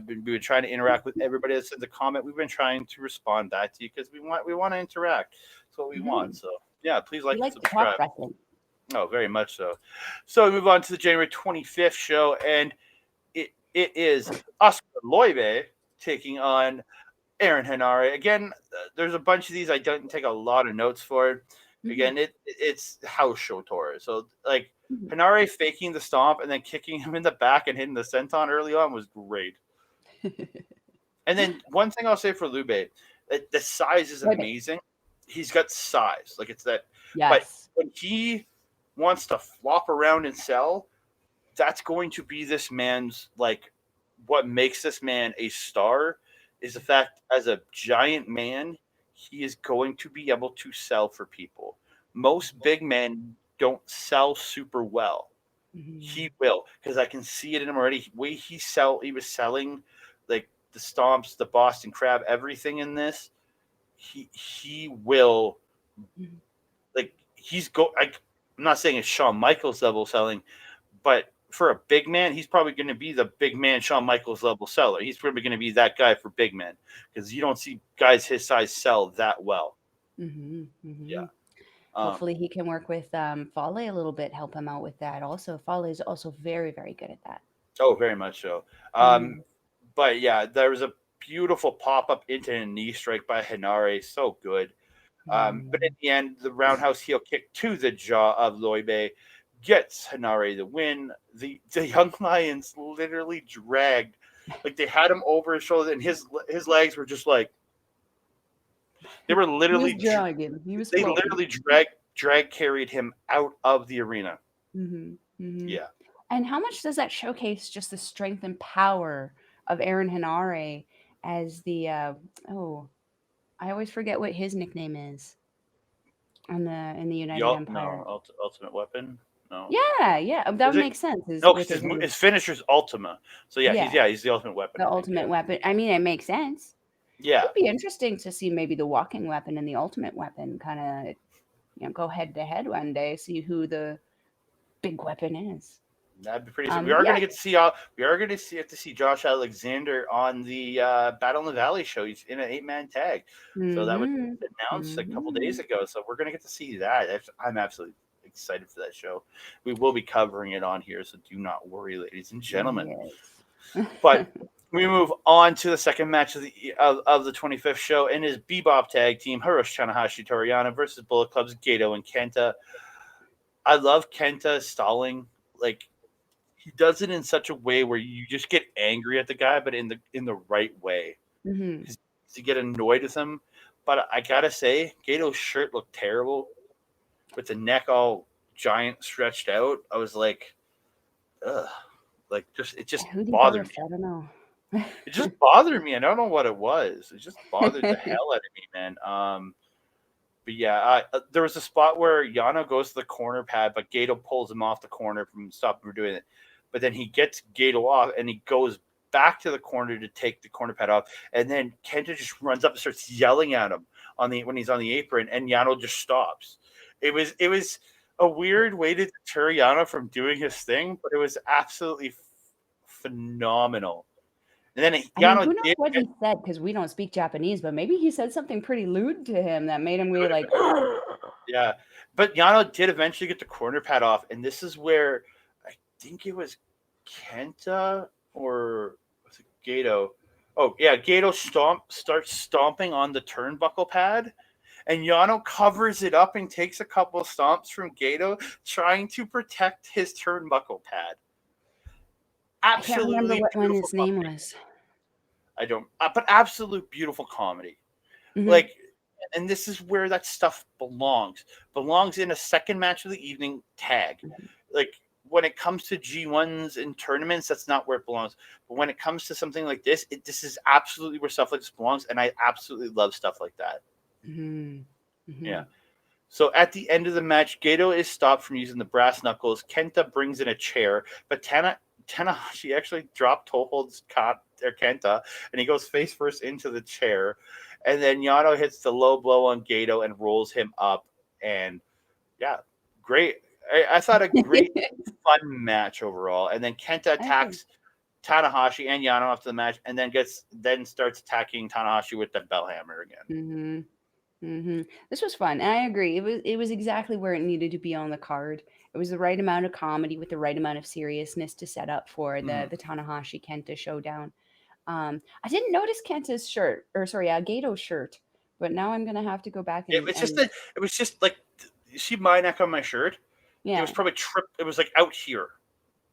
We've been trying to interact with everybody that sends a comment. We've been trying to respond back to you because we want to interact. That's what we want. Hmm. So yeah, please We like and like to talk subscribe. wrestling. Oh, very much so. So we move on to the January 25th show, and it is Osker Leube taking on Aaron Henare. Again, there's a bunch of these I didn't take a lot of notes for. Hmm. Again, it's house show tour. So like Hmm. Henare faking the stomp and then kicking him in the back and hitting the senton early on was great. And then one thing I'll say for Leube, the size is Wait a minute. amazing. He's got size, like it's that. But Yes. when he wants to flop around and sell, that's going to be this man's like. What makes this man a star is the fact, as a giant man, he is going to be able to sell for people. Most big men don't sell super well. Hmm. He will, because I can see it in him already. Way he was selling like the stomps, the Boston Crab, everything in this. He will like I'm not saying it's Shawn Michaels level selling, but for a big man, he's probably going to be the big man Shawn Michaels level seller. He's probably going to be that guy for big men because you don't see guys his size sell that well. Hmm. Yeah. Hmm. Um, Hopefully he can work with Fale a little bit, help him out with that. Also, Fale is also very, very good at that. oh, very much so. Mm. But yeah, there was a beautiful pop up into a knee strike by Henare. So good. But in Mm. the end, the roundhouse heel kick to the jaw of Leube gets Henare the win. The Young Lions literally dragged, like they had him over his shoulder, and his legs were just like they were He was literally jogging. He was they floating. literally drag carried him out of the arena. Mhm, mhm. Yeah. And how much does that showcase just the strength and power of Aaron Henare as the oh, I always forget what his nickname is on the in the United Empire. Ultimate Weapon. No, Yeah, yeah, that is would it? make sense is No, with because his name. his finisher's Ultima. So Yeah, he's the Ultimate Weapon. the I think. Yeah. ultimate weapon. I mean, it makes sense. Yeah. It'd be interesting to see maybe the walking weapon and the ultimate weapon kind of, go head to head one day, see who the big weapon is. That'd be pretty. We are going Yeah. to get to see. We are going to see have to see Josh Alexander on the Battle in the Valley show. He's in an 8-man tag, so that was Mhm. announced a couple days Mhm. ago. So we're going to get to see that. I'm absolutely excited for that show. We will be covering it on here, so do not worry, ladies and gentlemen. Yes. But We move on to the second match of the 25th show, and is Bebop tag team Hiroshi Tanahashi Toriyama versus Bullet Club's Gedo and Kenta. I love Kenta stalling. Like, he does it in such a way where you just get angry at the guy, but in the right way. Mm-hmm. You get annoyed with him. But I gotta say, Gato's shirt looked terrible, with the neck all giant stretched out. I was like, ugh. Like, it just Who did bothered both? me. I don't know. It just bothered me. I don't know what it was. It just bothered the hell out of me, man. But yeah, there was a spot where Yano goes to the corner pad, but Gedo pulls him off the corner from stopping from doing it. But then he gets Gedo off, and he goes back to the corner to take the corner pad off, and then Kenta just runs up and starts yelling at him when he's on the apron, and Yano just stops. It was a weird way to deter Yano from doing his thing, but it was absolutely phenomenal. And then I mean, Yano who knows did what he said because we don't speak Japanese, but maybe he said something pretty lewd to him that made him really like. Yeah, but Yano did eventually get the corner pad off, and this is where I think it was Kenta or was it Gedo? Oh yeah, Gedo starts stomping on the turnbuckle pad, and Yano covers it up and takes a couple of stomps from Gedo, trying to protect his turnbuckle pad. I can't remember Absolutely what one beautiful his name comedy. was. I don't, but absolute beautiful comedy. Mm-hmm. Like, and this is where that stuff belongs in a second match of the evening tag. Like, when it comes to G1s and tournaments, that's not where it belongs. But when it comes to something like this, this is absolutely where stuff like this belongs, and I absolutely love stuff like that. Mm-hmm. Yeah. So at the end of the match, Gedo is stopped from using the brass knuckles. Kenta brings in a chair, but Tanahashi actually dropped Tohold's Kenta, and he goes face first into the chair. And then Yano hits the low blow on Gedo and rolls him up. And yeah, great. I thought a great, fun match overall. And then Kenta attacks Tanahashi and Yano after the match, and then starts attacking Tanahashi with the bell hammer again. Mm-hmm. Mm-hmm. This was fun. And I agree. It was exactly where it needed to be on the card. It was the right amount of comedy with the right amount of seriousness to set up for the Tanahashi Kenta showdown. I didn't notice Kenta's shirt, or sorry, Gato's shirt, but now I'm gonna have to go back It was just like, you see my neck on my shirt? yeah. It was probably it was like out here.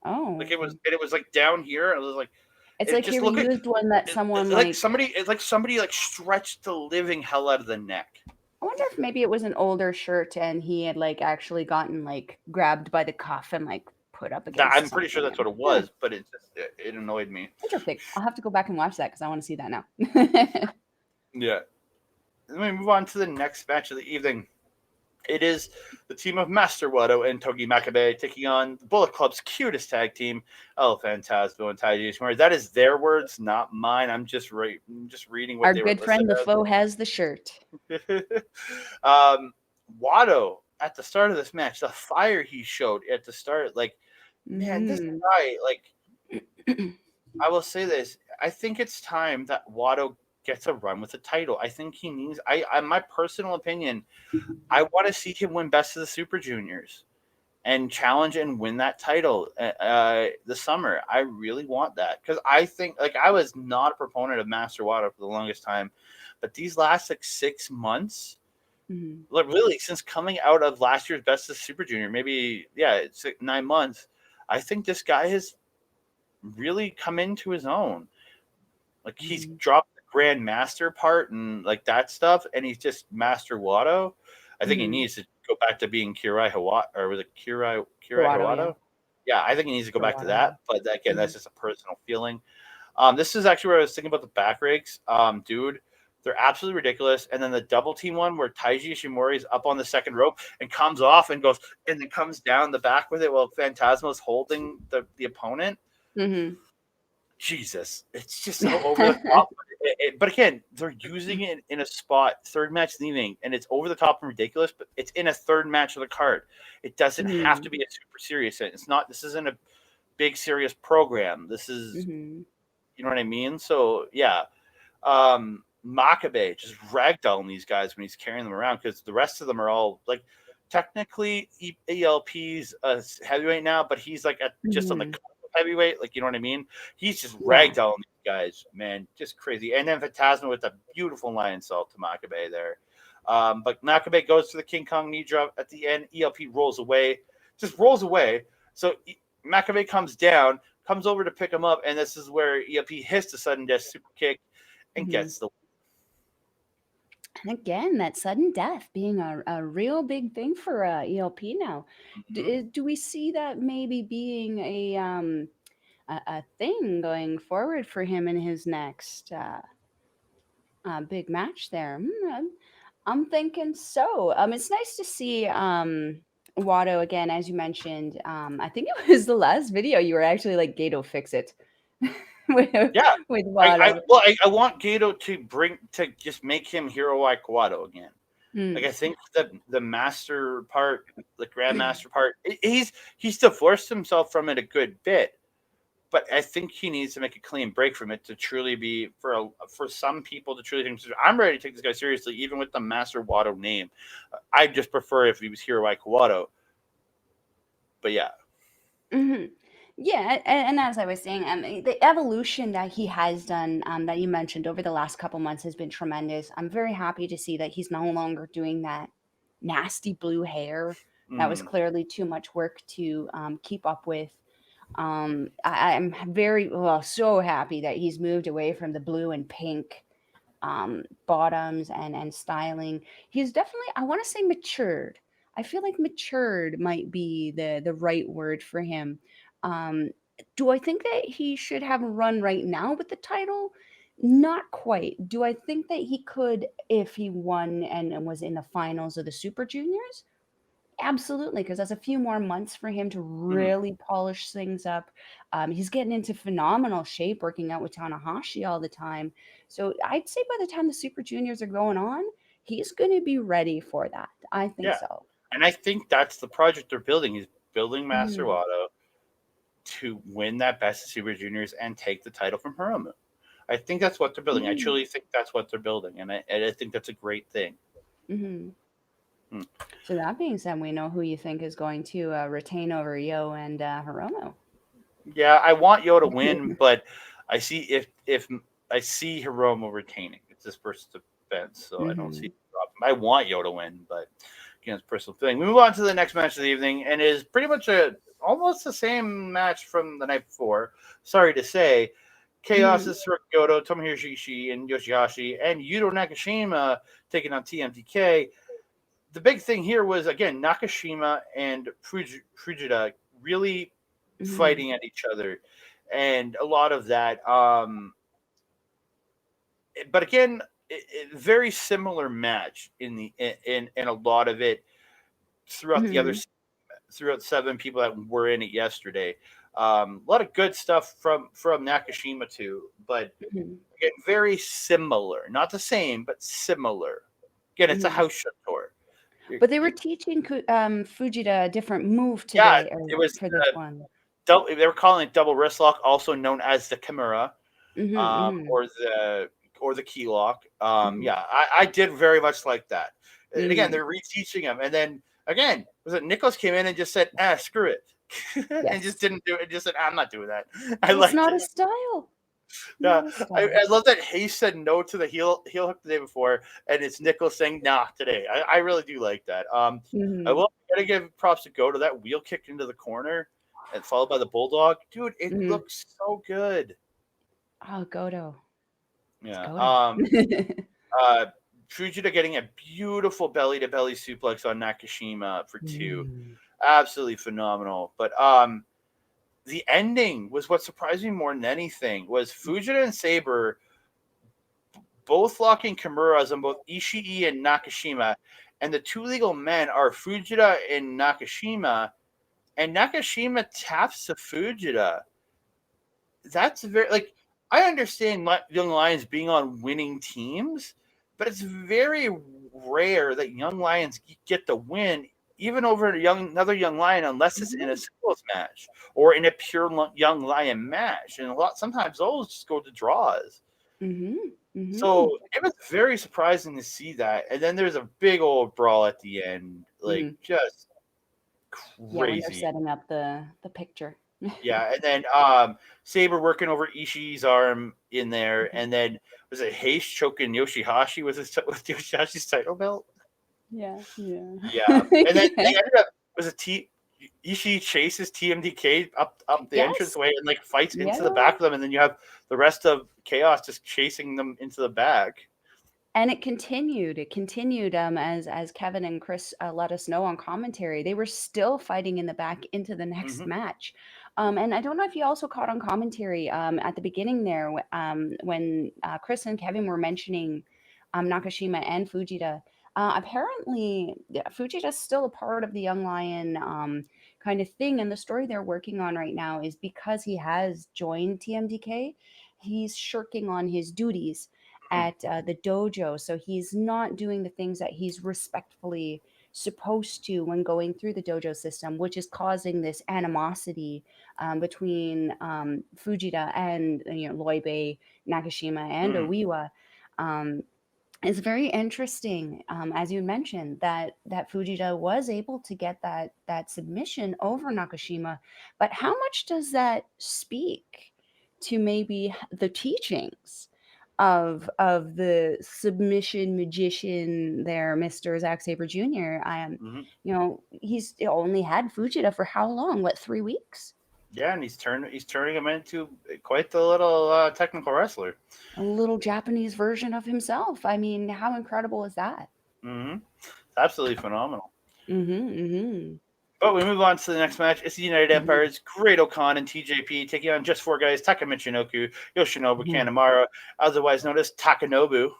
Oh, Like it was like down here. It was like, it's like he reused one that someone like somebody like stretched the living hell out of the neck. I wonder if maybe it was an older shirt and he had like actually gotten like grabbed by the cuff and like put up against. I'm pretty sure that's what it was, but it annoyed me. Interesting. I'll have to go back and watch that because I want to see that now. Yeah. Then we move on to the next match of the evening. It is the team of Master Wato and Togi Makabe taking on the Bullet Club's cutest tag team, Phantasmo and Taiji Ishimori. That is their words, not mine. I'm just reading what Our they good were friend listed LaFoe has the shirt. Wato at the start of this match, the fire he showed at the start, like, man, this guy, like, I will say this. I think it's time that Wato gets a run with the title. I think he needs. My personal opinion, I want to see him win Best of the Super Juniors and challenge and win that title this summer. I really want that because I think, like, I was not a proponent of Master Wato for the longest time, but these last like 6 months, like really since coming out of last year's Best of the Super Junior, maybe it's like 9 months. I think this guy has really come into his own. Like, he's dropped the Grand Master part and like that stuff, and he's just Master Wato. I think he needs to go back to being Kirai Hawato, or was it Kirai Hawato? Yeah, I think he needs to go back to that. But again, that's just a personal feeling. This is actually where I was thinking about the back rakes. Dude, they're absolutely ridiculous. And then the double team one where Taiji Ishimori is up on the second rope and comes off and goes and then comes down the back with it while Phantasmo's holding the opponent. Jesus, it's just so over the top. But again, they're using it in a spot, third match of the evening, and it's over the top and ridiculous, but it's in a third match of the card. It doesn't have to be a super serious thing. This isn't a big serious program. This is, you know what I mean? So, yeah. Makabe just ragdolling these guys when he's carrying them around because the rest of them are all, like, technically ELP's heavyweight now, but he's, like, just on the heavyweight. Like, you know what I mean? He's just Yeah. ragdolling these guys, man, just crazy. And then Phantasmo with a beautiful lion salt to Makabe there. But Makabe goes to the King Kong knee drop at the end. ELP rolls away, just rolls away. So Makabe comes down, comes over to pick him up, and this is where ELP hits the sudden death super kick and gets the. And again, that sudden death being a real big thing for ELP now. Do we see that maybe being a thing going forward for him in his next big match there? I'm thinking so. It's nice to see Wato again, as you mentioned. I think it was the last video you were actually like, Gedo, fix it. with, Yeah, with Wato. I want Gedo to just make him Hirooki Wato again. Like, I think the master part, the grandmaster part, he's divorced himself from it a good bit, but I think he needs to make a clean break from it to truly be for some people to truly think I'm ready to take this guy seriously, even with the Master Wato name. I just prefer if he was Hirooki Wato. But yeah. Yeah, and as I was saying, the evolution that he has done, that you mentioned over the last couple months has been tremendous. I'm very happy to see that he's no longer doing that nasty blue hair. That was clearly too much work to keep up with. I'm very so happy that he's moved away from the blue and pink bottoms and styling. He's definitely, I want to say, matured. I feel like matured might be the right word for him. Um, do I think that he should have a run right now with the title? Not quite. Do I think that he could if he won and was in the finals of the Super Juniors? Absolutely, because that's a few more months for him to really polish things up. He's getting into phenomenal shape, working out with Tanahashi all the time. So I'd say by the time the Super Juniors are going on, he's going to be ready for that. I think Yeah. so. And I think that's the project they're building. He's building Master Mhm. Wato to win that Best of Super Juniors and take the title from Hiromu. I think that's what they're building. I Mm. truly think that's what they're building, and I think that's a great thing. Mhm. Hmm. So that being said, we know who you think is going to retain over Yo and Hiromu. Yeah, I want Yo to win, but I see if I see Hiromu retaining. It's his first defense, so I don't see Mhm. the problem. I want Yo to win, but again, it's a personal feeling. We move on to the next match of the evening, and it is pretty much almost the same match from the night before. Sorry to say, Chaos Mhm. is for Goto, Tomohiro Ishii, and Yoshi-Hashi, and Yuto Nakashima taking on TMDK. The big thing here was, again, Nakashima and Fujita really Mhm. fighting at each other, and a lot of that. But again, very similar match in a lot of it throughout Mhm. throughout 7 people that were in it yesterday. A lot of good stuff from Nakashima too, but Mhm. again, very similar, not the same, but similar. Again, it's a Mhm. house show tour. But they were teaching Fujita a different move Yeah, today, or it was for this one. they were calling it double wrist lock, also known as the Kimura, Mhm. Mhm. or the key lock. Mhm. Yeah, I did very much like that. And again, Mhm. they're reteaching him, and then again, was it Nicholas came in and just said, screw it," and just Yes. didn't do it. Just said, "I'm not doing that." I It's liked not a it. style. Yeah, Not a I style. love that Hayes said no to the heel hook the day before, and it's Nicholas saying nah today. I really do like that. I Mhm. will gotta give props to Go to that wheel kick into the corner, and followed by the bulldog. Dude, it Mhm. looks so good. Oh, Goto. It's Yeah. Goto. Uh, Fujita getting a beautiful belly to belly suplex on Nakashima for 2, Mm. absolutely phenomenal. But the ending was what surprised me more than anything. Was Fujita and Sabre both locking Kimuras on both Ishii and Nakashima, and the two legal men are Fujita and Nakashima taps to Fujita. That's very, like, I understand Young Lions being on winning teams, but it's very rare that Young Lions get the win even over another Young Lion, unless it's in a Mhm. singles match or in a pure Young Lion match, and sometimes those just go to draws. Mhm. Mhm. So it was very surprising to see that. And then there's a big old brawl at the end, like Mhm. just Yeah, when they're crazy. setting up the picture. Yeah, and then Sabre working over Ishii's arm in there, and then was it Haste choking Yoshi-Hashi with Yoshi-Hashi's title belt? Yeah, yeah. Yeah, and then Yeah. they ended up was a T. Ishii chases TMDK up the Yes. entranceway and like fights into the Yeah. back of them, and then you have the rest of Chaos just chasing them into the back. And it continued. It continued as Kevin and Chris let us know on commentary. They were still fighting in the back into the next Hmm. match. And I don't know if you also caught on commentary at the beginning there when Chris and Kevin were mentioning Nakashima and Fujita. Apparently, yeah, Fujita's still a part of the Young Lion kind of thing. And the story they're working on right now is because he has joined TMDK, he's shirking on his duties at the dojo. So he's not doing the things that he's respectfully supposed to when going through the dojo system, which is causing this animosity between Fujita and Leube, Nakashima, and Mm. Oiwa. Um, it's very interesting, as you mentioned, that Fujita was able to get that submission over Nakashima, but how much does that speak to maybe the teachings of the submission magician there, Mr. Zack Sabre Jr.? Hmm. He's only had Fujita for how long? What, 3 weeks? Yeah, and he's turning him into quite the little technical wrestler. A little Japanese version of himself. I mean, how incredible is that? Hmm. It's absolutely phenomenal. Mhm, mhm, But we move on to the next match. It's the United mhm, Empire's Great Khan and TJP taking on just four guys: Taka Michinoku, Yoshinobu mhm. Kanemaru, otherwise known as Takanobu.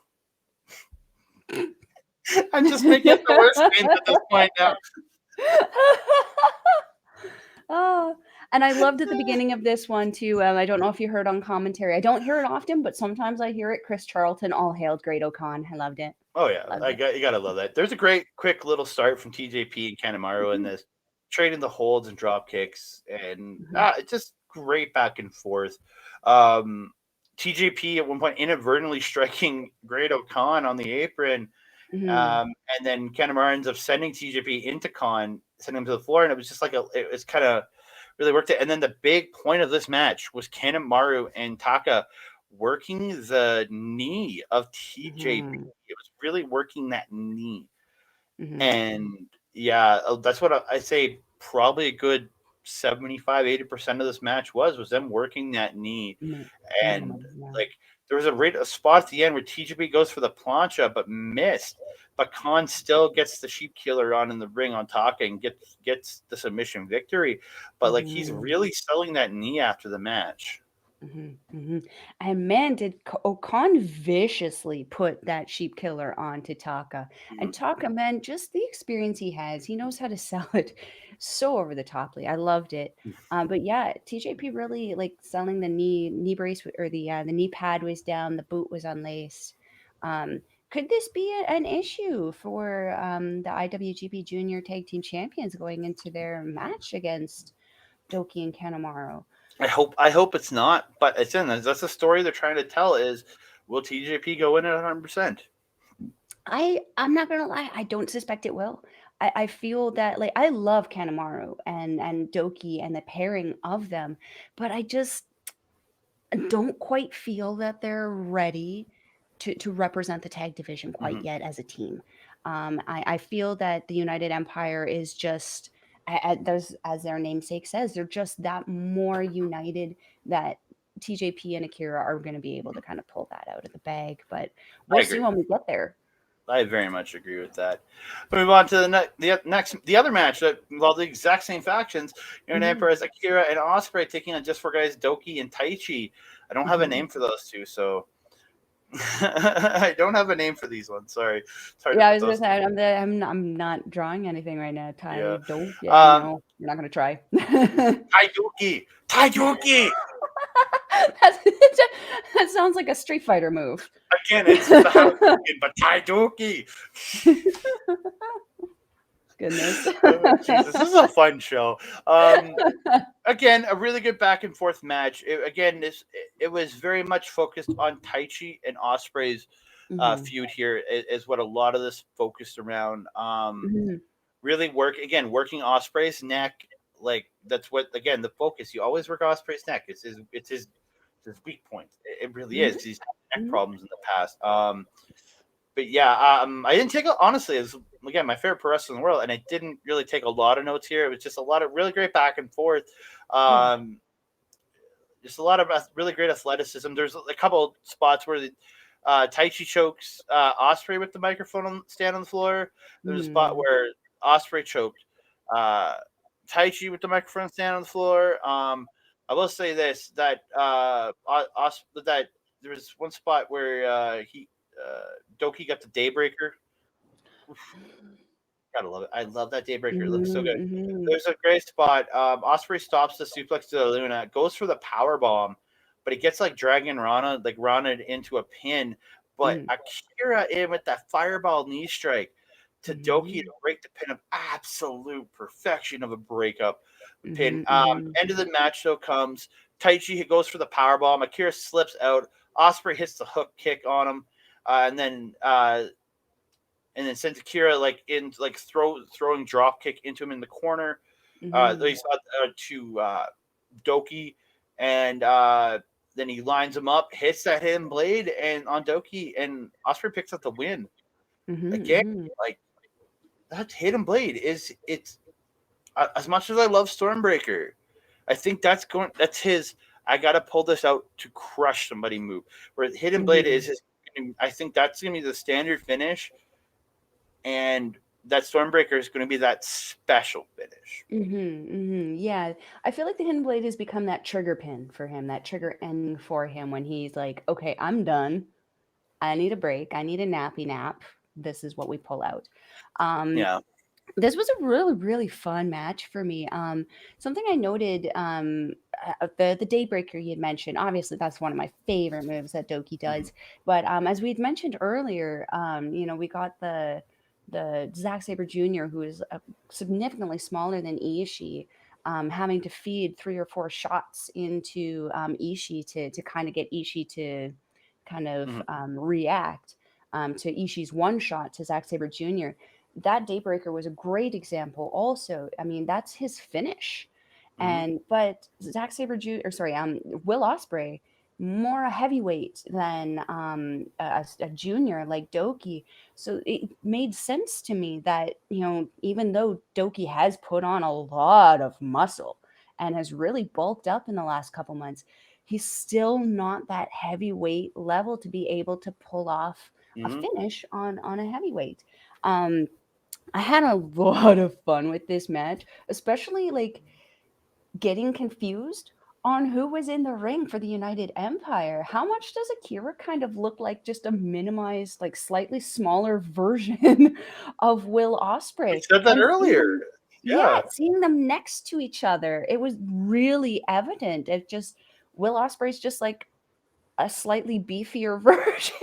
I'm just making up the worst names at this point now. Oh, and I loved at the beginning of this one too, I don't know if you heard on commentary. I don't hear it often, but sometimes I hear it. Chris Charlton, all hailed Great Khan. I loved it. Oh yeah, Loved it. you gotta love that. There's a great quick little start from TJP and Kanemaru in Mhm, this, trading the holds and drop kicks, and mhm, it's just great back and forth. Um, TJP at one point inadvertently striking Great Khan on the apron, mhm, and then Kanemaru ends up sending TJP into Khan, sending him to the floor, and it was just like it was kind of really worked it. And then the big point of this match was Kanemaru and Taka working the knee of TJP. mhm, It was really working that knee, mhm, and yeah, that's what I say. Probably a good 75-80% of this match was them working that knee, mhm, and yeah. like there was a spot at the end where TJP goes for the plancha but missed, but Khan still gets the sheep killer on in the ring on Taka and gets the submission victory. But like he's Mhm. really selling that knee after the match. Mhm, mhm. And man, did Okan viciously put that sheep killer onto Taka. And Mhm. Taka, man, just the experience he has, he knows how to sell it so over the toply. I loved it. But yeah, TJP really like selling the knee brace or the knee pad was down, the boot was unlaced. Um, could this be an issue for the IWGP Junior Tag Team Champions going into their match against Douki and Kanemaru? I hope it's not, but it's in that's the story they're trying to tell is will TJP go in at 100%? I'm not gonna lie, I don't suspect it will. I feel that like I love Kanemaru and Doki and the pairing of them, but I just don't quite feel that they're ready to represent the tag division quite Hmm. yet as a team. I feel that the United Empire is just there's as their namesake says, they're just that more united that TJP and Akira are going to be able to kind of pull that out of the bag, but I we'll see agree. when we get there. I very much agree with that. We move on to the other match that involved the exact same factions. Your name Mhm, is Akira and Ospreay taking on just four guys, Douki and Taichi. I don't have a mhm. name for those two, so I don't have a name for these ones. Sorry, it's hard to Yeah, I put was gonna those. say I'm not drawing anything right now. Yeah. Tai don't. Yeah, Um, no, you're not gonna try. Taiduki. That's, that sounds like a Street Fighter move. Again, it's the Hadouken, but Taiduki. Goodness. Oh, Jesus, this is a fun show. Again, a really good back and forth match. It was very much focused on Taichi and Osprey's Mhm, feud here is what a lot of this focused around. mhm, Really working Osprey's neck, like that's what again the focus. You always work Ospreay's neck. It's his weak point. It really is Mhm, because he's had neck mhm, problems in the past. But yeah, I didn't take honestly. It was again my favorite pro wrestler in the world, and I didn't really take a lot of notes here. It was just a lot of really great back and forth. yeah. Um, just a lot of really great athleticism. There's a couple spots where the Taichi chokes Ospreay with the microphone stand on the floor. There's a spot Mm, where Ospreay choked uh, Taichi with the microphone stand on the floor. I will say this that there was one spot where Douki got the Daybreaker. Gotta love it. I love that Daybreaker. It looks so mhm, good. mhm, There's a great spot. Osprey stops the suplex to the Luna, goes for the power bomb, but he gets like dragging Rana into a pin. But mhm, Akira in with that fireball knee strike to Doki to mhm, break the pin of absolute perfection of a breakup pin. mhm, mhm, End of the match though comes. Taichi goes for the power bomb. Akira slips out. Osprey hits the hook kick on him, and then sends Akira throwing drop kick into him in the corner. They mhm, saw to Doki, and then he lines him up, hits that hidden blade, and on Doki, and Osprey picks up the win mhm, again. mhm. Like that hidden blade it's as much as I love Stormbreaker, I think that's his. I gotta pull this out to crush somebody move. Where hidden blade is Mhm, his. I think that's gonna be the standard finish, and that Stormbreaker is going to be that special finish. mhm, mhm. Yeah, I feel like the hidden blade has become that trigger pin for him, that trigger ending for him when he's like, "Okay, I'm done. I need a break. I need a nappy nap. This is what we pull out." Um, Yeah. this was a really, really fun match for me. Something I noted, the Daybreaker you had mentioned. Obviously, that's one of my favorite moves that Doki Mhm. does. But as we had mentioned earlier, we got the Zack Sabre Jr., who is significantly smaller than Ishii. Having to feed 3 or 4 shots into Ishii to kind of get Ishii to kind of Mhm. react to Ishii's one shot to Zack Sabre Jr. That Daybreaker was a great example also. I mean, that's his finish. Mhm. But Zack Sabre Jr. or sorry, Will Ospreay, more a heavyweight than a junior like Doki. So it made sense to me that, even though Doki has put on a lot of muscle and has really bulked up in the last couple months, he's still not that heavyweight level to be able to pull off a Mhm. finish on a heavyweight. Um, I had a lot of fun with this match, especially like getting confused on who was in the ring for the United Empire. How much does Akira kind of look like just a minimized, like slightly smaller version of Will We Ospreay? said that And earlier. Yeah. seeing them next to each other, it was really evident. It just Will Ospreay's just like a slightly beefier version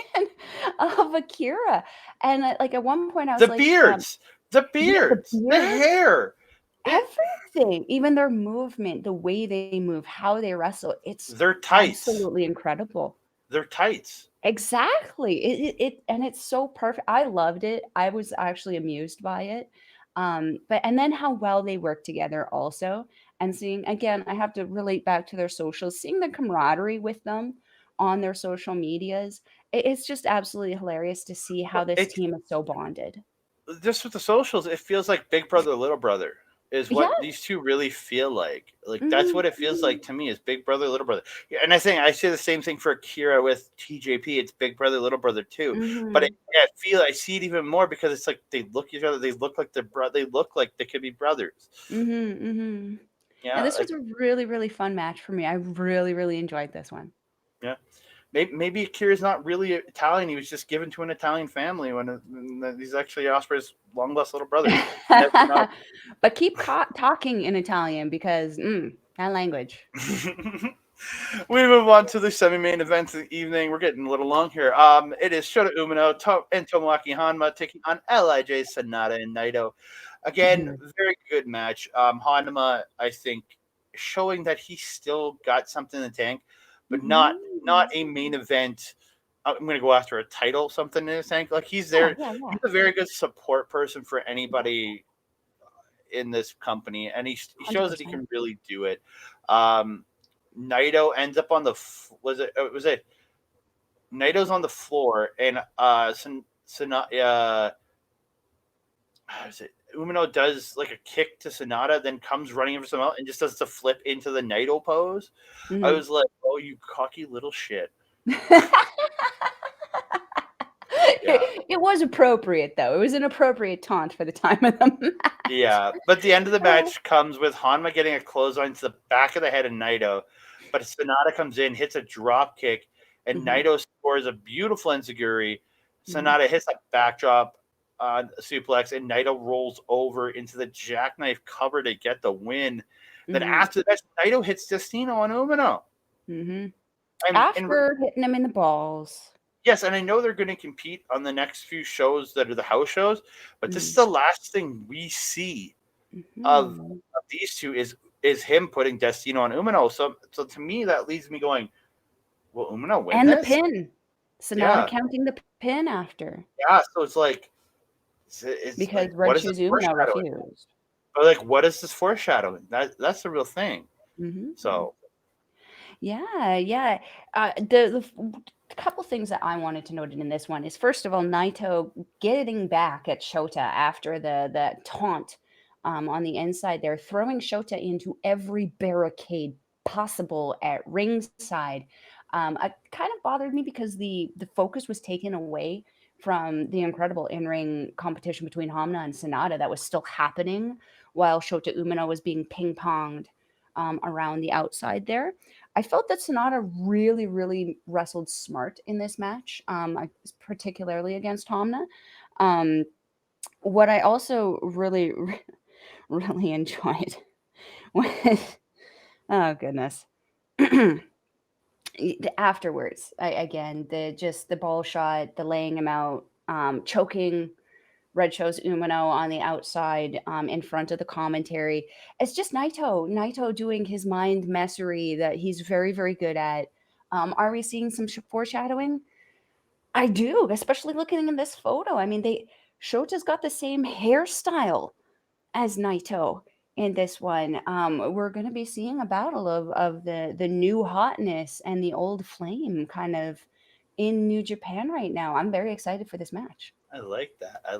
of Akira. And like at one point, I was The like, beards. The yeah, the beards. The beard, hair. It. everything, even their movement, the way they move, how they wrestle, it's They're tights. absolutely incredible. They're tights. Exactly. And it's so perfect. I loved it. I was actually amused by it. But and then how well they work together also. And seeing again, I have to relate back to their socials, seeing the camaraderie with them on their social medias. It's just absolutely hilarious to see how Well, this it team is so bonded. just with the socials, it feels like Big Brother, Little Brother is Yeah. what these two really feel like. Like that's Mhm, what it feels mhm, like to me is Big Brother, Little Brother. Yeah, and I say the same thing for Akira with TJP. It's Big Brother, Little Brother too. But mhm, I see it even more because it's like they look each other. They look like they look like they could be brothers. mhm, mhm. Yeah, Yeah, this was like a really, really fun match for me. I really, really enjoyed this one. yeah. Maybe Akira's not really Italian. He was just given to an Italian family when he's actually Osprey's long lost little brother. You never know. But keep talking in Italian because that language. We move on to the semi-main event of the evening. We're getting a little long here. It is Shota Umino and Tomoaki Hanma taking on Lij, Sanada, and Naito. Again, Mhm, very good match. Hanma, I think, showing that he still got something in the tank, but not mhm. a main event. I'm going to go after a title, something in the tank. Like he's Yeah, there. yeah, He's yeah. a very good support person for anybody in this company, and he shows that he 100%. can really do it. Naito ends up on the was it Naito's on the floor, and Umino does like a kick to Sonata, then comes running in for someone else and just does the flip into the Naito pose. I was like, "Oh, you cocky little shit!" Yeah. It was appropriate, though. It was an appropriate taunt for the time of the match. Yeah, but the end of the match comes with Hanma getting a clothesline to the back of the head of Naito, but Sonata comes in, hits a drop kick, and Naito scores a beautiful enziguri. Sonata hits a backdrop suplex, and Naito rolls over into the jackknife cover to get the win. Then after that, Naito hits Destino on Umino. After hitting him in the balls. Yes, and I know they're going to compete on the next few shows that are the house shows, but this is the last thing we see of these two is him putting Destino on Umino. So to me, that leaves me going, will Umino win and this? The pin. Sonata counting the pin after. Yeah, so it's like because like, Red Shoes Umino refused. But like, what is this foreshadowing? That's the real thing. So yeah. The couple things that I wanted to note in this one is, first of all, Naito getting back at Shota after the taunt on the inside there, throwing Shota into every barricade possible at ringside. It kind of bothered me because the focus was taken away from the incredible in-ring competition between Hamna and Sonata that was still happening while Shota Umino was being ping-ponged around the outside there. I felt that Sonata really, really wrestled smart in this match, particularly against Hamna. What I also really, really enjoyed was, oh goodness, afterwards. The ball shot, the laying him out, choking Red Shows Umino on the outside in front of the commentary. It's just Naito doing his mind messery that he's very, very good at. Are we seeing some foreshadowing? I do, especially looking in this photo. I mean, Shota's got the same hairstyle as Naito in this one. We're going to be seeing a battle of the new hotness and the old flame kind of in New Japan right now. I'm very excited for this match. I like that. I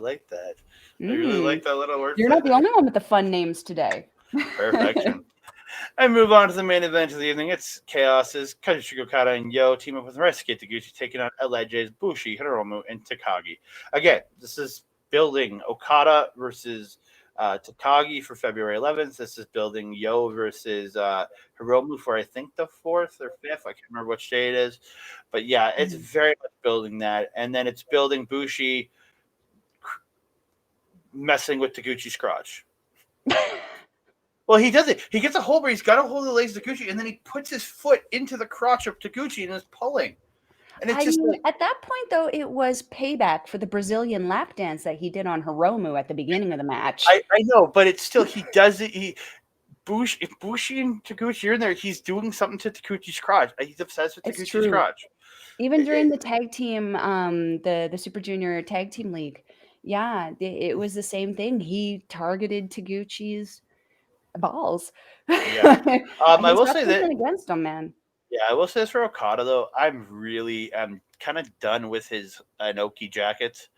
really like that little word. You're not the only one with the fun names today. Perfection. I move on to the main event of the evening. It's Chaos's Kazuchika Okada and Yo team up with Ryusuke Taguchi taking on Alleged's Bushi, Hiromu, and Takagi. Again, this is building Okada versus Takagi for February 11th. This is building Yo versus Hiromu for, I think, the 4th or 5th. I can't remember which day it is. But yeah, it's very much building that. And then it's building Bushi messing with Taguchi's crotch. Well, he does it. He gets a hold where he's got a hold of the legs of Taguchi, and then he puts his foot into the crotch of Taguchi and is pulling. And it's at that point, though, it was payback for the Brazilian lap dance that he did on Hiromu at the beginning of the match. I know, but it's still, he does it. If Bushi and Taguchi are in there, he's doing something to Taguchi's crotch. He's obsessed with Taguchi's crotch. Even during the tag team, the Super Junior Tag Team League, yeah, it was the same thing. He targeted Taguchi's balls. Yeah. I will say that against him, man. Yeah, I will say this for Okada though. I'm kind of done with his Inoki jackets.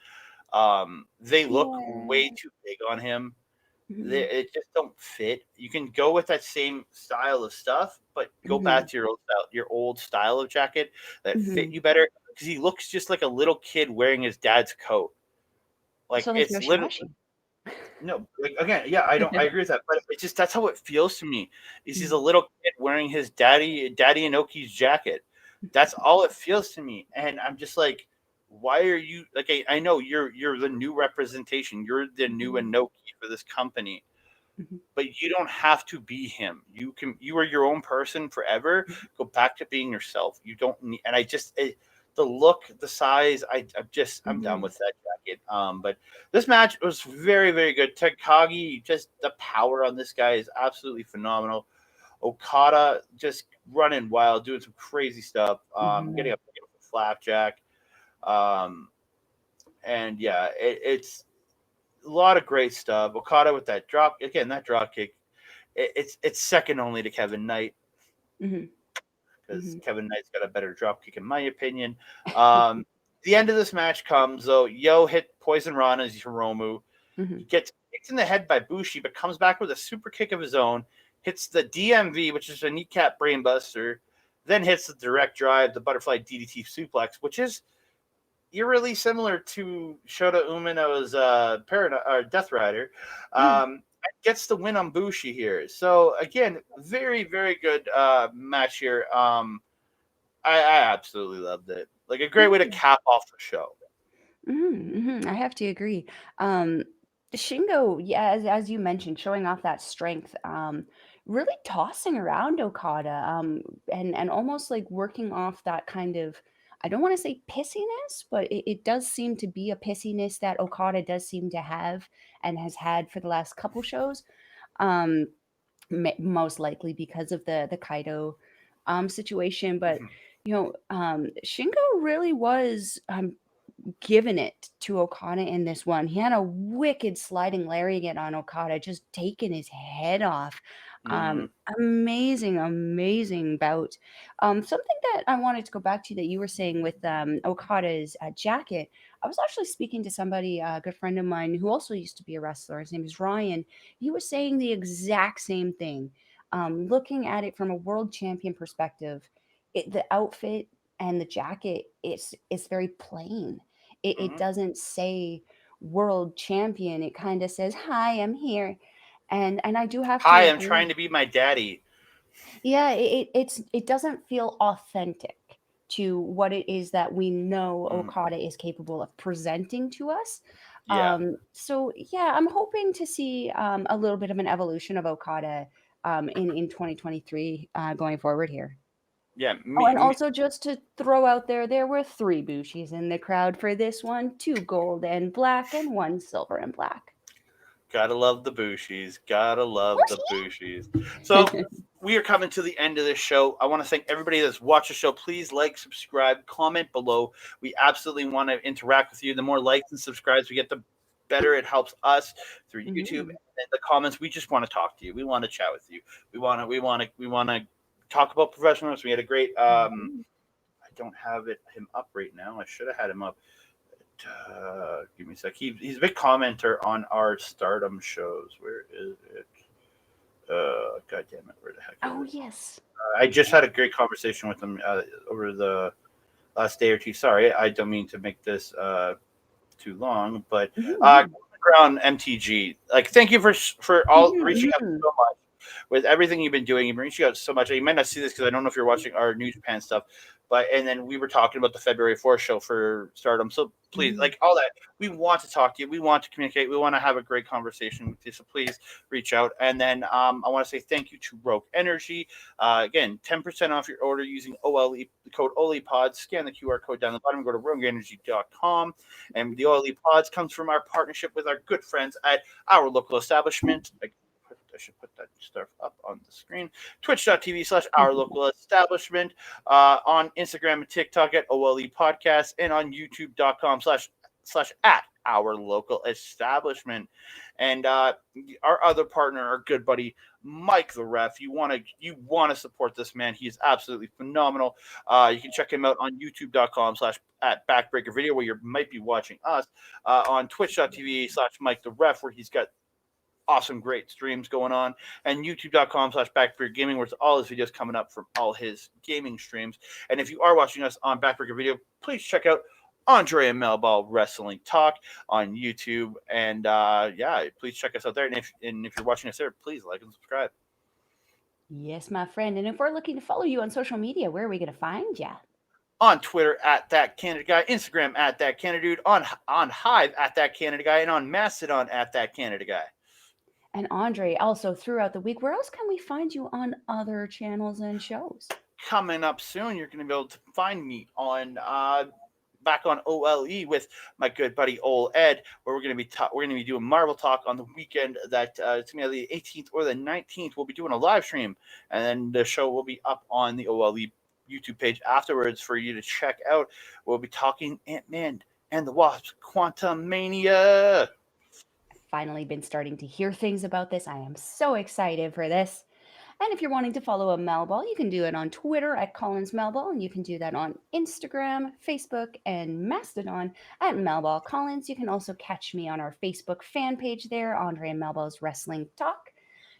They look way too big on him. It just don't fit. You can go with that same style of stuff, but go back to your old style of jacket that fit you better. Because he looks just like a little kid wearing his dad's coat. Like, so it's literally. No, again, yeah, I agree with that, but it's just, that's how it feels to me. He's a little kid wearing his daddy Inoki's jacket. That's all it feels to me, and I'm just like, why are you like? I know you're the new representation, you're the new Inoki for this company, but you don't have to be him. You are your own person forever. Go back to being yourself. You don't need, and the look, the size, I'm done with that jacket. But this match was very, very good. Takagi, just the power on this guy is absolutely phenomenal. Okada just running wild, doing some crazy stuff, getting a flapjack. And yeah, it's A lot of great stuff. Okada with that drop again. That drop kick, it's second only to Kevin Knight Mhm. because Mhm. Kevin Knight's got a better drop kick in my opinion. The end of this match comes though. Yo hit Poison Rana's Hiromu. He Mhm. gets kicked in the head by Bushi, but comes back with a super kick of his own. Hits the DMV, which is a kneecap brainbuster. Then hits the direct drive, the butterfly DDT suplex, which is eerily similar to Shota Umino's Death Rider. Mm. Gets the win on Bushi here. So again, very very good match here. I absolutely loved it. Like a great way to Mm. cap off the show. I have to agree. Um, Shingo, yeah, as you mentioned, showing off that strength, really tossing around Okada, and almost like working off that kind of, I don't want to say pissiness, but it does seem to be a pissiness that Okada does seem to have and has had for the last couple shows. Um, Most likely because of the Kaido situation, but Shingo really was given it to Okada in this one. He had a wicked sliding lariat on Okada, just taking his head off. Mm-hmm. Amazing, amazing bout. Something that I wanted to go back to that you were saying with Okada's jacket. I was actually speaking to somebody, a good friend of mine, who also used to be a wrestler. His name is Ryan. He was saying the exact same thing. Looking at it from a world champion perspective, the outfit and the jacket, it's very plain. It Mm-hmm. doesn't say world champion. It kind of says, "Hi, I'm here," and I do have to Hi, I'm trying agree. to be my daddy. Yeah, it doesn't feel authentic to what it is that we know Mm, Okada is capable of presenting to us. yeah, So yeah, I'm hoping to see a little bit of an evolution of Okada in 2023 going forward here. yeah. Oh, and also just to throw out there, there were three Bushis in the crowd for this one, two gold and black and one silver and black. Gotta love the Bushis. Gotta love the Bushi! Bushis. So we are coming to the end of this show. I want to thank everybody that's watched the show. Please like, subscribe, comment below. We absolutely want to interact with you. The more likes and subscribes we get, the better it helps us through YouTube Mhm. and the comments. We just want to talk to you. We want to chat with you. We want to talk about professionals. We had a great. Mhm. I don't have him up right now. I should have had him up. Give me a sec. He's a big commenter on our Stardom shows. Where is it? God damn it! Where the heck is Oh, it? yes. I just Yeah. had a great conversation with him over the last day or two. Sorry, I don't mean to make this too long, but Mhm. Ground MTG. Like, thank you for all Mhm, reaching out mhm. so much with everything you've been doing. You've been reaching out so much. You might not see this because I don't know if you're watching our New Japan stuff, but and then we were talking about the February 4th show for Stardom. So please, Mhm. like all that, we want to talk to you. We want to communicate. We want to have a great conversation with you. So please reach out. And then I want to say thank you to Rogue Energy. Again, 10% off your order using OLE code OLEPOD. Scan the QR code down the bottom. Go to rogueenergy.com. And the OLE Pods comes from our partnership with our good friends at our local establishment. I should put that stuff up on the screen. Twitch.tv/our local establishment. On Instagram and TikTok at OLE Podcast, and on YouTube.com/slash at our local establishment. And our other partner, our good buddy Mike the Ref. You want to support this man. He is absolutely phenomenal. You can check him out on YouTube.com/slash at Backbreaker Video, where you might be watching us. On Twitch.tv/, Mike the Ref, where he's got awesome, great streams going on, and youtube.com/, Backbreaker Gaming, where it's all his videos coming up from all his gaming streams. And if you are watching us on Backbreaker Video, please check out Andre and Melball Wrestling Talk on YouTube. And yeah, please check us out there. And if you're watching us there, please like and subscribe. Yes, my friend. And if we're looking to follow you on social media, where are we going to find you? On Twitter at That Canada Guy, Instagram at That Canada Dude, on Hive at That Canada Guy, and on Mastodon at That Canada Guy. And Andre, also throughout the week, where else can we find you on other channels and shows? Coming up soon, you're going to be able to find me on back on OLE with my good buddy Ol Ed, where we're going to be doing Marvel Talk on the weekend. That it's going to be the 18th or the 19th. We'll be doing a live stream, and then the show will be up on the OLE YouTube page afterwards for you to check out. We'll be talking Ant-Man and the Wasp: Quantum Mania. finally been starting to hear things about this. I am so excited for this. And if you're wanting to follow a Melball, you can do it on Twitter at Collins Melball, and you can do that on Instagram, Facebook, and Mastodon at Melball Collins. You can also catch me on our Facebook fan page there, Andre and Melball's Wrestling Talk.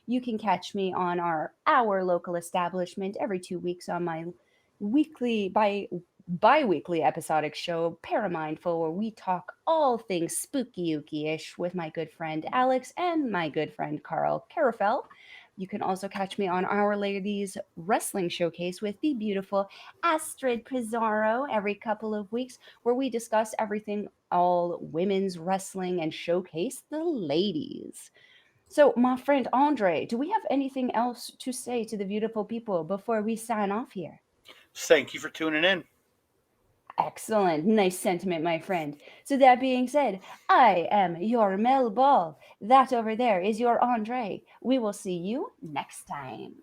You can catch me on our local establishment every 2 weeks on my weekly bi-weekly episodic show Paramindful, where we talk all things spooky ooky-ish with my good friend Alex and my good friend Carl Carafel. You can also catch me on Our Ladies Wrestling Showcase with the beautiful Astrid Pizarro every couple of weeks, where we discuss everything all women's wrestling and showcase the ladies. So, my friend Andre, do we have anything else to say to the beautiful people before we sign off here? Thank you for tuning in. Excellent. Nice sentiment, my friend. So, that being said, I am your Mel Ball. That over there is your Andre. We will see you next time.